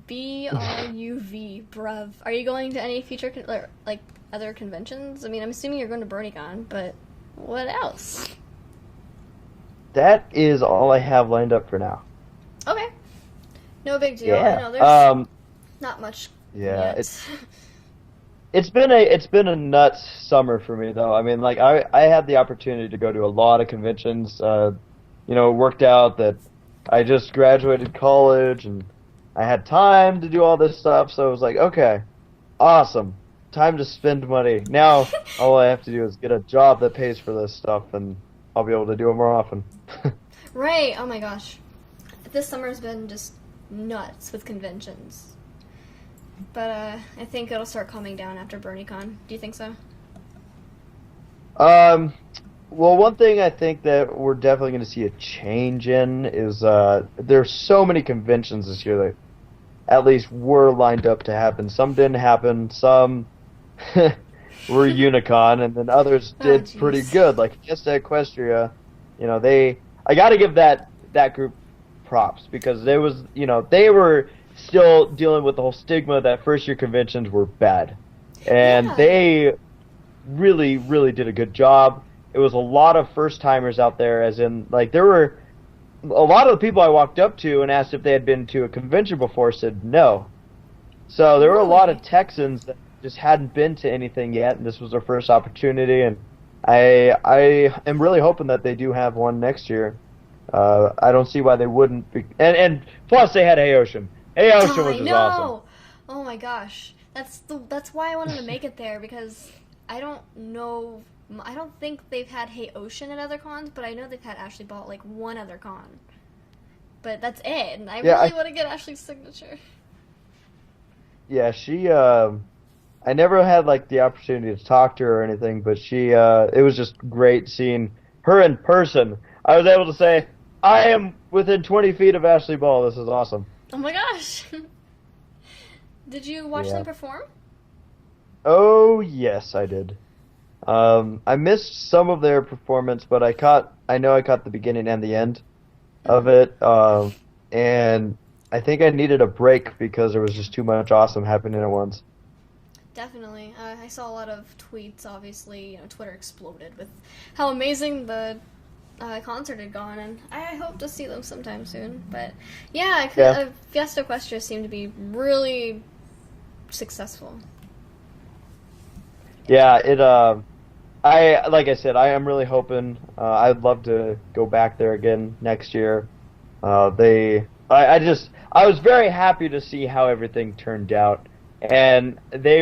B-R-U-V, bruv. Are you going to any future, other conventions? I mean, I'm assuming you're going to BronyCon, but what else?
That is all I have lined up for now.
Okay. No big deal.
Yeah.
I know there's not much
Yeah,
yet.
it's been a nuts summer for me though. I mean, I had the opportunity to go to a lot of conventions. It worked out that I just graduated college and I had time to do all this stuff, so I was like, okay, awesome. Time to spend money. Now all I have to do is get a job that pays for this stuff and I'll be able to do it more often.
Right, oh my gosh. This summer's been just nuts with conventions. But I think it'll start calming down after BronyCon. Do you think so?
Well, one thing I think that we're definitely going to see a change in is there's so many conventions this year that at least were lined up to happen. Some didn't happen. Some were Unicon, and then others did pretty good. Like just at Equestria, I got to give that group props because they were still dealing with the whole stigma that first year conventions were bad, and they really, really did a good job. It was a lot of first timers out there, as in there were a lot of the people I walked up to and asked if they had been to a convention before said no. So there were a lot of Texans that just hadn't been to anything yet, and this was their first opportunity, and I am really hoping that they do have one next year. I don't see why they wouldn't be, and plus they had Aocean. Aocean was just awesome.
Oh my gosh, that's why I wanted to make it there, because I don't think they've had Hey Ocean at other cons, but I know they've had Ashley Ball at like one other con. But that's it, and I really want to get Ashley's signature.
Yeah, she, I never had like the opportunity to talk to her or anything, but she, it was just great seeing her in person. I was able to say, I am within 20 feet of Ashley Ball. This is awesome.
Oh my gosh. Did you watch them perform?
Oh, yes, I did. I missed some of their performance, but I know I caught the beginning and the end of it, and I think I needed a break because there was just too much awesome happening at once.
Definitely. I saw a lot of tweets, obviously, Twitter exploded with how amazing the concert had gone, and I hope to see them sometime soon. But yeah, Fiesta Equestria seemed to be really successful.
Yeah, like I said, I am really hoping. I'd love to go back there again next year. I was very happy to see how everything turned out, and they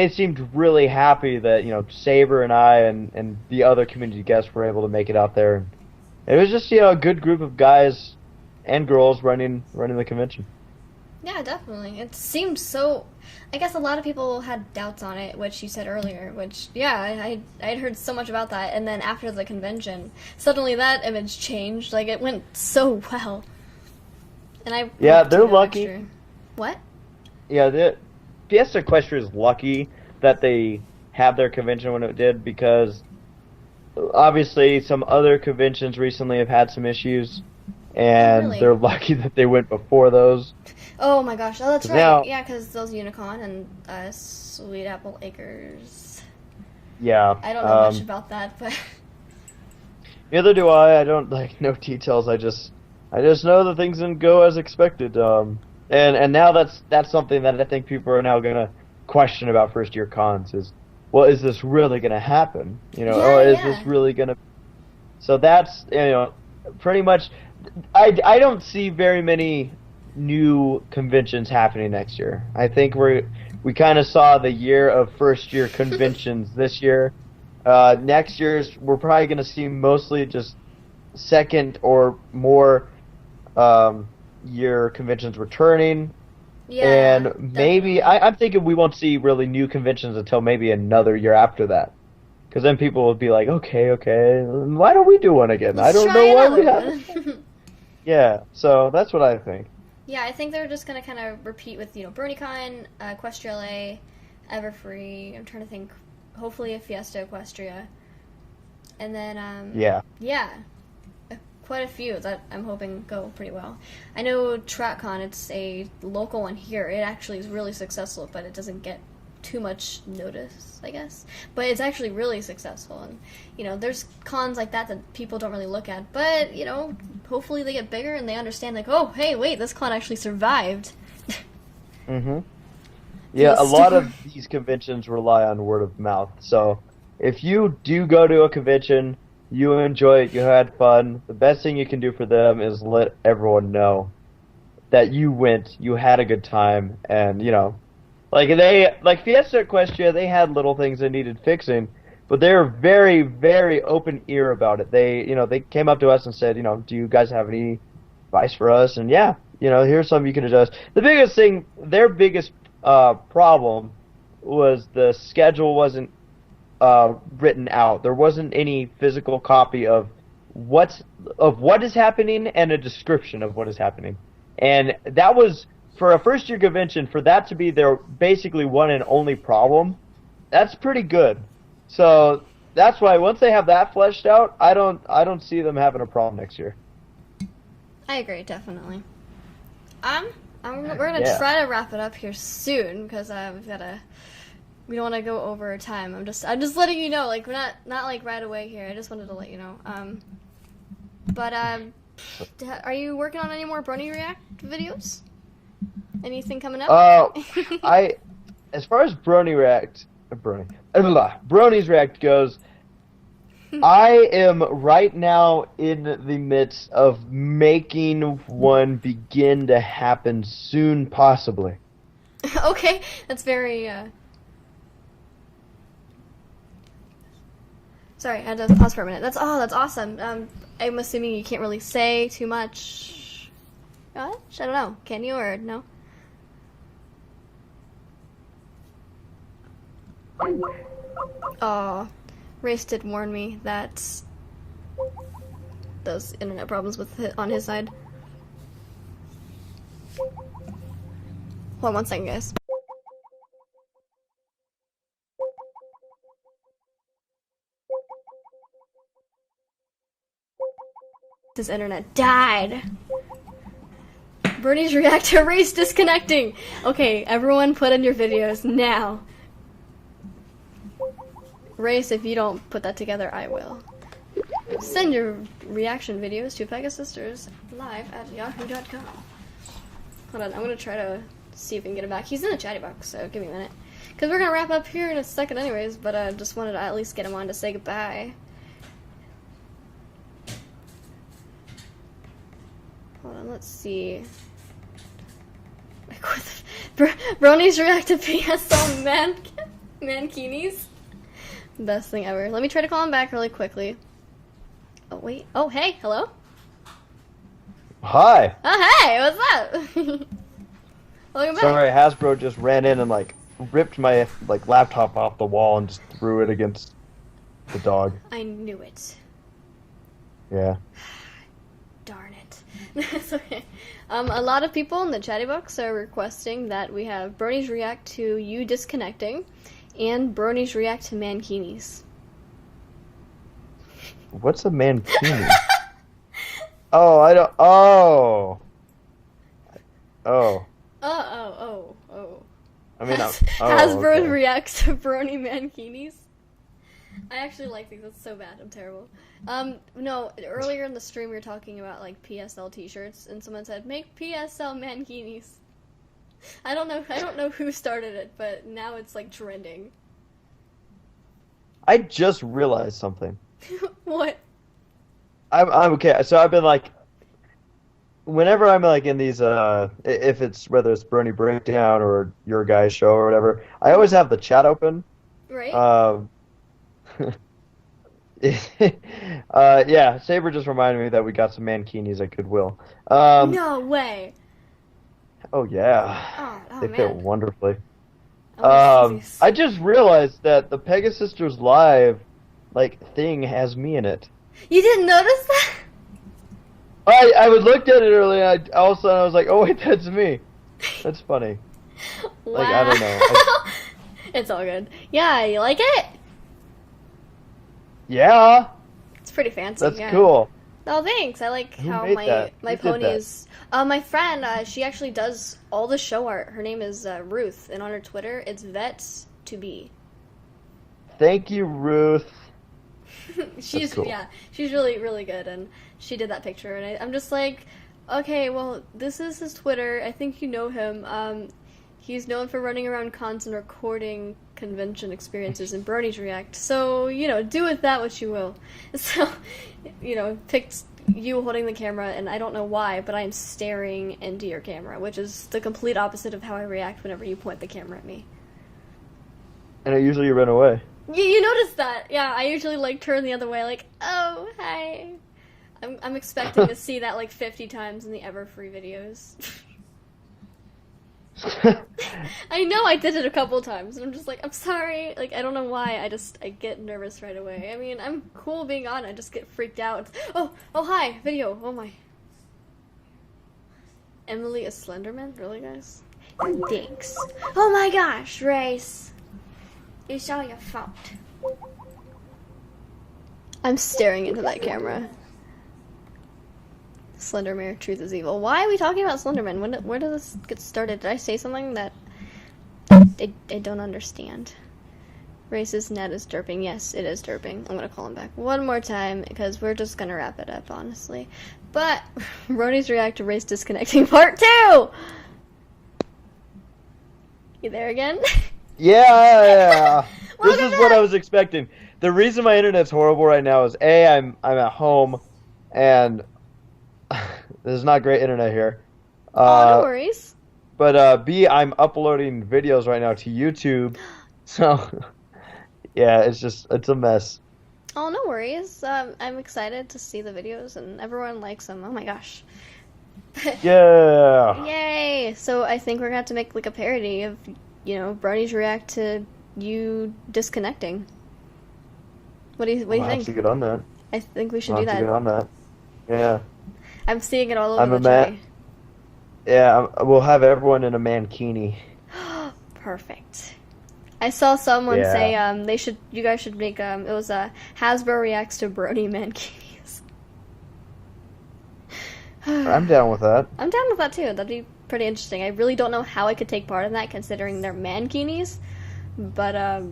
seemed really happy that Saber and I and the other community guests were able to make it out there. It was just a good group of guys and girls running the convention.
Yeah, definitely. It seemed so. I guess a lot of people had doubts on it, which you said earlier. Which, yeah, I'd heard so much about that, and then after the convention, suddenly that image changed. Like, it went so well. And
they're lucky.
Extra. What?
Yeah, the Fiesta Equestria is lucky that they had their convention when it did, because obviously some other conventions recently have had some issues, and they're lucky that they went before those.
Oh my gosh, that's right.
Now,
yeah, because those Unicon and Sweet Apple Acres.
Yeah.
I don't know much about that, but
neither do I. I don't know details. I just know that things didn't go as expected. And now that's something that I think people are now gonna question about first year cons is, well, is this really gonna happen? Or is this really gonna? So that's pretty much. I don't see very many new conventions happening next year. I think we kind of saw the year of first year conventions this year. Next year's we're probably going to see mostly just second or more year conventions returning.
Yeah,
and maybe I'm thinking we won't see really new conventions until maybe another year after that. Because then people will be like, okay, why don't we do one again?
Let's
I don't know why we haven't. Yeah, so that's what I think.
Yeah, I think they're just going to kind of repeat with, BronyCon, Equestria LA, Everfree, I'm trying to think, hopefully a Fiesta Equestria. And then, yeah, quite a few that I'm hoping go pretty well. I know TrackCon, it's a local one here. It actually is really successful, but it doesn't get too much notice, I guess. But it's actually really successful, and there's cons like that people don't really look at, but hopefully they get bigger and they understand, like, oh, hey, wait, this con actually survived.
Yeah, a lot of these conventions rely on word of mouth, so if you do go to a convention, you enjoy it, you had fun, the best thing you can do for them is let everyone know that you went, you had a good time, and like Fiesta Equestria, they had little things that needed fixing, but they were very, very open ear about it. They came up to us and said, do you guys have any advice for us? And yeah, here's something you can adjust. The biggest thing, their biggest problem was the schedule wasn't written out. There wasn't any physical copy of what is happening and a description of what is happening, and that was. For a first-year convention, for that to be their basically one and only problem, that's pretty good. So that's why once they have that fleshed out, I don't see them having a problem next year.
I agree, definitely. We're gonna try to wrap it up here soon because we don't want to go over time. I'm just letting you know, like, we're not like right away here. I just wanted to let you know. But are you working on any more Brony React videos? Anything coming up?
as far as Brony's react goes, I am right now in the midst of making one begin to happen soon, possibly.
Okay, that's very, Sorry, I had to pause for a minute. That's awesome. I'm assuming you can't really say too much. I don't know. Can you or no? Oh, Race did warn me that those internet problems on his side. Hold on one second, guys. His internet died. Brony's reactor Race disconnecting. Okay, everyone put in your videos now. Race, if you don't put that together, I will. Send your reaction videos to Pegasisters live at yahoo.com. Hold on, I'm gonna try to see if we can get him back. He's in the chatty box, so give me a minute. Because we're gonna wrap up here in a second anyways, but I just wanted to at least get him on to say goodbye. Hold on, let's see. Brony's react to PSL mankinis. Best thing ever. Let me try to call him back really quickly. Oh, wait. Oh, hey. Hello?
Hi.
Oh, hey. What's up? Welcome back.
Sorry, Hasbro just ran in and, like, ripped my, like, laptop off the wall and just threw it against the dog.
I knew it.
Yeah.
Darn it. It's okay. A lot of people in the chatty box are requesting that we have Brony's react to you disconnecting and Brony's react to mankinis.
What's a mankini? Oh, I don't. Oh. Oh.
Oh.
I mean,
Hasbro
okay.
reacts to Brony mankinis. I actually like these. That's so bad. I'm terrible. No, earlier in the stream we were talking about like PSL t-shirts, and someone said make PSL mankinis. I don't know who started it, but now it's like trending.
I just realized something.
What?
I'm okay. So I've been like, whenever I'm like in these, if it's whether it's Brony Breakdown or your guys' show or whatever, I always have the chat open.
Right.
Yeah, Saber just reminded me that we got some mankinis at Goodwill.
No way.
Oh yeah.
Oh
They
man.
fit wonderfully.
Oh,
I just realized that the Pegasisters Live, like, thing has me in it.
You didn't notice that?
I looked at it earlier, and all of a sudden I was like, oh wait, that's me. That's funny.
Wow.
Like, I don't know.
It's all good. Yeah, you like it?
Yeah,
It's pretty fancy.
that's
yeah.
cool.
Oh, thanks. I like
Who
how
made
my
that?
my
Who did
pony
that?
is. My friend, she actually does all the show art. Her name is Ruth, and on her Twitter, it's Vets to Be.
Thank you, Ruth.
She's
cool.
Yeah, she's really good, and she did that picture, and I'm just like, okay, well, this is his Twitter. I think you know him. He's known for running around cons and recording convention experiences in Brony's React. So, do with that what you will. So, picked you holding the camera, and I don't know why, but I am staring into your camera, which is the complete opposite of how I react whenever you point the camera at me.
And I usually run away.
You noticed that? Yeah, I usually turn the other way, like, oh, hi. I'm expecting to see that 50 times in the Everfree videos. I know I did it a couple times, and I'm just like, I'm sorry. I don't know why. I get nervous right away. I mean, I'm cool being on. I just get freaked out. Oh, hi, video. Oh my. Emily is Slenderman? Really, guys? Thanks. Oh my gosh, Race. It's all your fault. I'm staring into that camera. Slenderman, truth is evil. Why are we talking about Slenderman? Where did this get started? Did I say something that I don't understand? Race's net is derping. Yes, it is derping. I'm gonna call him back one more time because we're just gonna wrap it up, honestly. But Brony's react to Race disconnecting part 2. You there again?
Yeah. This
Welcome
is what I
back.
was expecting. The reason my internet's horrible right now is I'm at home, and there's not great internet here.
Oh, no worries.
But B, I'm uploading videos right now to YouTube, so yeah, it's a mess.
Oh, no worries. I'm excited to see the videos, and everyone likes them. Oh my gosh.
Yeah.
Yay! So I think we're gonna have to make like a parody of, Brony's react to you disconnecting. What do you
I'll have
think?
to get on that.
I think we should
I'll
do
have to get
that.
on that. Yeah.
I'm seeing it all over
I'm
the
a man.
tree.
Yeah, we'll have everyone in a mankini.
Perfect. I saw someone
Yeah.
say you guys should make it was Hasbro reacts to Brony mankinis.
I'm down with that.
I'm down with that too. That'd be pretty interesting. I really don't know how I could take part in that considering they're mankinis, but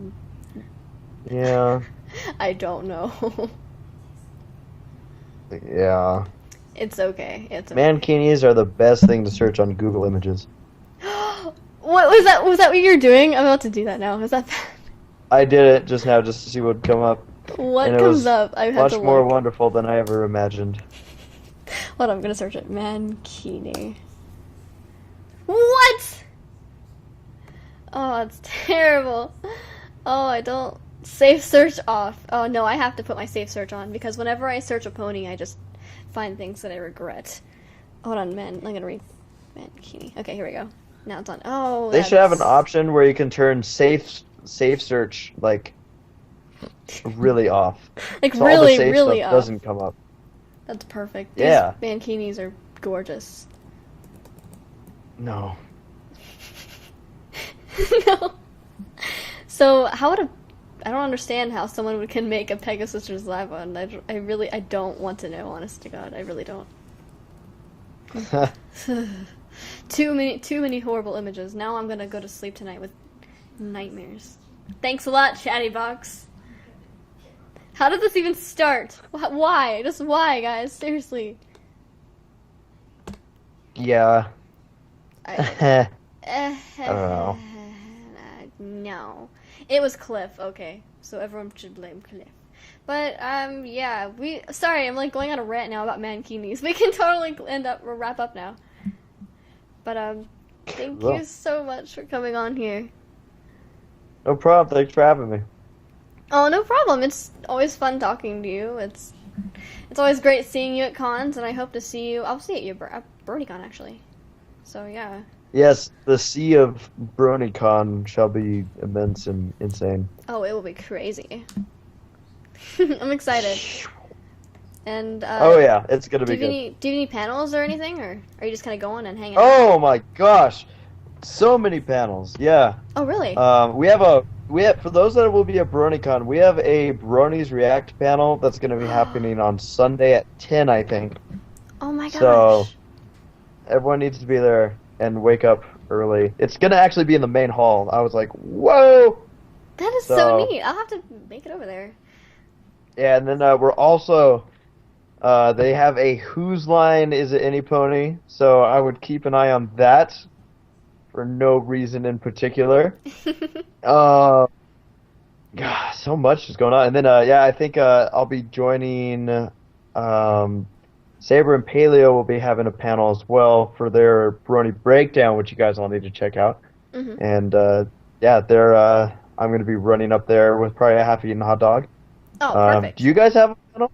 Yeah.
I don't know.
Yeah.
It's okay. It's okay.
Mankinis are the best thing to search on Google Images.
What was that? Was that what you're doing? I'm about to do that now. Is that bad?
I did it just now just to see what would come up.
What
And it
comes
was
up? I have
Much
to
more
look.
wonderful than I ever imagined.
Hold on, I'm gonna search it. Mankini. What? Oh, it's terrible. Oh, I don't. Safe search off. Oh no, I have to put my safe search on because whenever I search a pony, I just find things that I regret. Hold on, man. I'm gonna read Mankini. Okay, here we go. Now it's on. Oh,
They should have an
that's-
option where you can turn safe search like really off.
Like
So all the
really,
safe
really
stuff
off.
doesn't come up.
That's perfect.
Yeah.
These mankinis are gorgeous.
No.
No. So how would I don't understand how someone can make a Pegasisters live one. I don't want to know, honest to God. I really don't. Too many horrible images. Now I'm gonna go to sleep tonight with nightmares. Thanks a lot, Chattybox. How did this even start? Why? Just why, guys? Seriously.
Yeah.
I
I don't know.
No. It was Cliff, okay. So everyone should blame Cliff. But, yeah, sorry, I'm, like, going on a rant now about mankinis. We can totally wrap up now. But, thank
Cool.
you so much for coming on here.
No problem. Thanks for having me.
Oh, no problem. It's always fun talking to you. It's always great seeing you at cons, and I hope to see you. I'll see you at BronyCon, actually. So, yeah.
Yes, the sea of BronyCon shall be immense and insane.
Oh, it will be crazy. I'm excited. And
Oh yeah, it's gonna
do
be
you have
good.
do you have any panels or anything, or are you just kind of going and hanging out?
Oh my gosh, so many panels. Yeah.
Oh, really?
We have for those that will be at BronyCon, we have a Bronies React panel that's gonna be happening on Sunday at 10, I think.
Oh my gosh.
So everyone needs to be there and wake up early. It's gonna actually be in the main hall. I was like, whoa.
That is so
so-
neat. I'll have to make it over there.
Yeah, and then we're also they have a Whose Line Is It Any Pony? So I would keep an eye on that for no reason in particular. God, so much is going on. And then yeah, I think I'll be joining Saber and Paleo will be having a panel as well for their Brony breakdown, which you guys all need to check out.
Mhm.
And yeah, they're I'm going to be running up there with probably a half-eaten hot dog.
Oh, perfect.
Do you guys have a panel?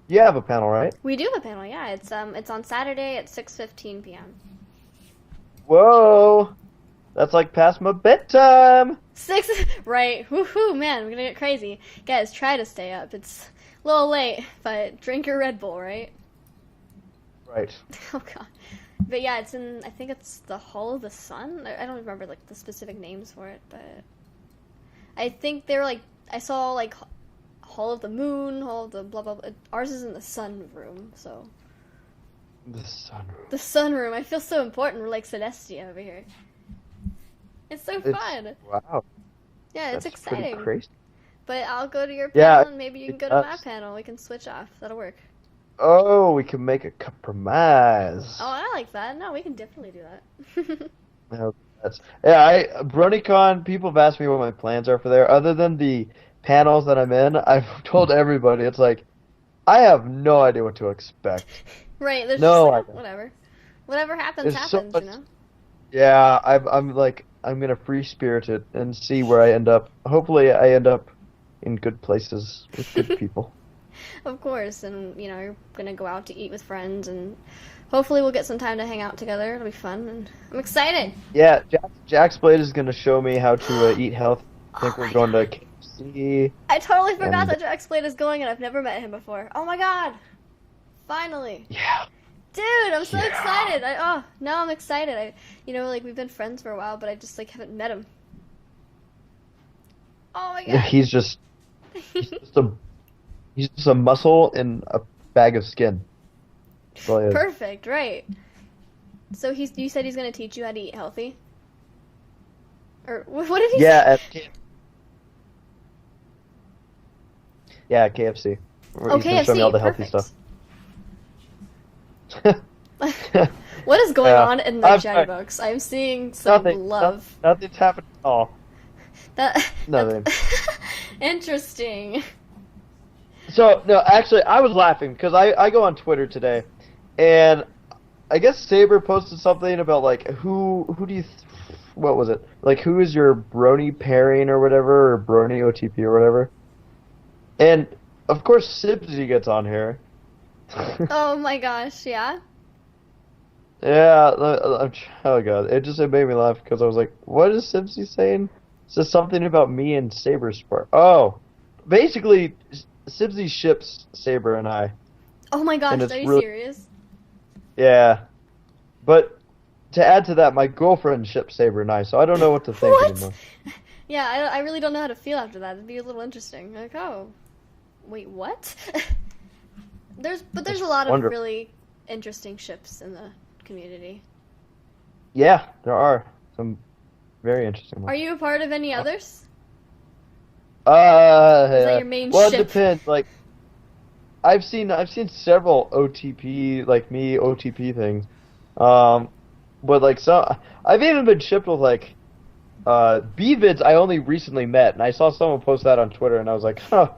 You have a panel, right?
We do have a panel. Yeah, it's on Saturday at 6:15 p.m.
Whoa! That's like past my bedtime!
Right. Woohoo, man, we're gonna get crazy. Guys, try to stay up. It's a little late, but drink your Red Bull, right?
Right.
Oh god. But yeah, I think it's the Hall of the Sun. I don't remember like the specific names for it, but I think they're like I saw like Hall of the Moon, Hall of the blah blah blah. Ours is in the Sun Room, so
The sunroof.
the Sun Room. I feel so important. We're like Celestia over here. It's so fun.
Wow.
Yeah, it's
That's pretty
exciting.
crazy.
But I'll go to your
Yeah,
panel and maybe you can go to my
us.
panel. We can switch off. That'll work.
Oh, we can make a compromise.
Oh, I like that. No, we can definitely do that.
Okay. BronyCon, people have asked me what my plans are for there. Other than the panels that I'm in, I've told everybody, it's like, I have no idea what to expect.
Right, there's
No
just like,
idea.
whatever. Whatever happens,
There's so
happens,
much-
you know?
Yeah, I'm gonna free spirit it and see where I end up. Hopefully I end up in good places with good people.
Of course, and, you know, you're gonna go out to eat with friends, and hopefully we'll get some time to hang out together. It'll be fun, and I'm excited!
Yeah, Jack's Blade is gonna show me how to eat healthy. I think we're going to KFC.
I totally forgot
And-
that Jack's Blade is going, and I've never met him before. Oh my god! Finally!
Yeah.
Dude, I'm so
Yeah.
excited! Now I'm excited. You know, like, we've been friends for a while, but I just, like, haven't met him. Oh my god!
He's just a muscle in a bag of skin. That's all he is.
Perfect, right. So you said he's gonna teach you how to eat healthy? Or, what did he say?
Yeah, at KFC.
Oh,
He's gonna show me all the healthy
perfect.
stuff.
What is going
Yeah.
on in the
I'm
chat
sorry.
box? I'm seeing some love.
Nothing's happened at all.
Nothing.
Nothing.
Interesting.
So, no, actually, I was laughing because I go on Twitter today, and I guess Saber posted something about, like, who do you, what was it? Like, who is your Brony pairing or whatever, or Brony OTP or whatever? And, of course, Sibsy gets on here.
Oh my gosh, yeah?
Yeah, oh god, it made me laugh because I was like, what is Sibsy saying? It says something about me and Saber's sport. Oh, basically, Sibsy ships Saber and I.
Oh my gosh,
And it's
are you
really-
serious?
Yeah, but to add to that, my girlfriend ships Saber and I, so I don't know what to think
What?
anymore.
Yeah, I really don't know how to feel after that. It'd be a little interesting. Like, oh, wait, what? there's a lot of
wonderful.
really interesting ships in the community.
Yeah, there are some very interesting
Are
ones.
you a part of any others?
That
your main
well,
ship?
it depends. Like, I've seen several OTP like me OTP things, but like I've even been shipped with like B-vids I only recently met, and I saw someone post that on Twitter, and I was like, huh,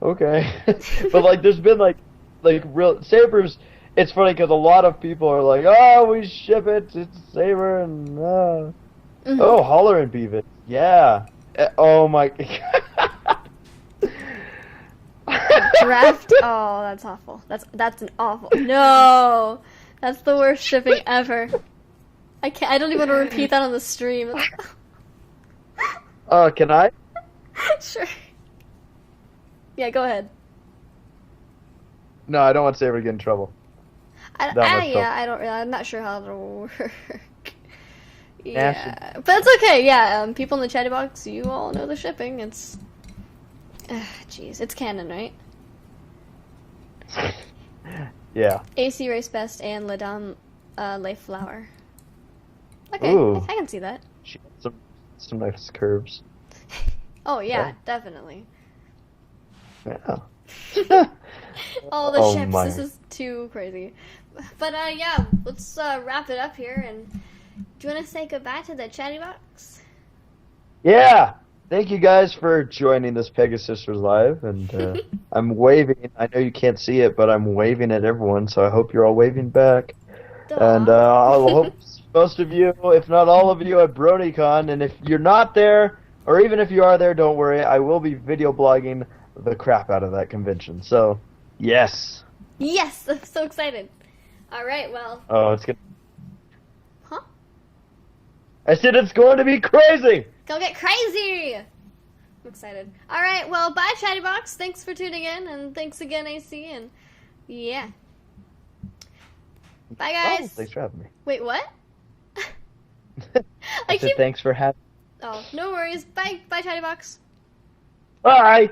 okay. But like, there's been like real Sabers. It's funny because a lot of people are like, oh, we ship it, it's Saber, and
Mhm.
oh, Holler and B-vid, yeah. Oh my.
Draft? Oh, that's awful. That's an awful. No, that's the worst shipping ever. I can't. I don't even want to repeat that on the stream.
Can I?
Sure. Yeah, go ahead.
No, I don't want Saber to get in trouble. That much
Yeah,
trouble.
I don't really. I'm not sure how it'll work.
Yeah,
Yeah, but that's okay. Yeah, people in the chat box, you all know the shipping. It's, jeez, it's canon, right?
Yeah.
ACRacebest and Ladam Layflower. Okay,
Ooh.
I can see that.
She has some nice curves.
Oh yeah,
Yeah.
definitely.
Yeah.
All the
Oh
ships.
my.
This is too crazy. But yeah, let's wrap it up here. And do you want to say goodbye to the chatty box?
Yeah. Thank you guys for joining this Pegasisters live, and I'm waving. I know you can't see it, but I'm waving at everyone, so I hope you're all waving back. And I'll hope most of you, if not all of you, at BronyCon. And if you're not there, or even if you are there, don't worry. I will be video blogging the crap out of that convention. So, yes.
Yes, I'm so excited. All right, well,
Oh, it's good.
huh?
I said it's going to be crazy.
Go get crazy! I'm excited. All right, well, bye, chatty box. Thanks for tuning in, and thanks again, AC. And yeah, bye,
Oh,
guys.
thanks for having me.
Wait, what?
I said thanks for having me.
Oh, no worries. Bye, chatty box.
Bye.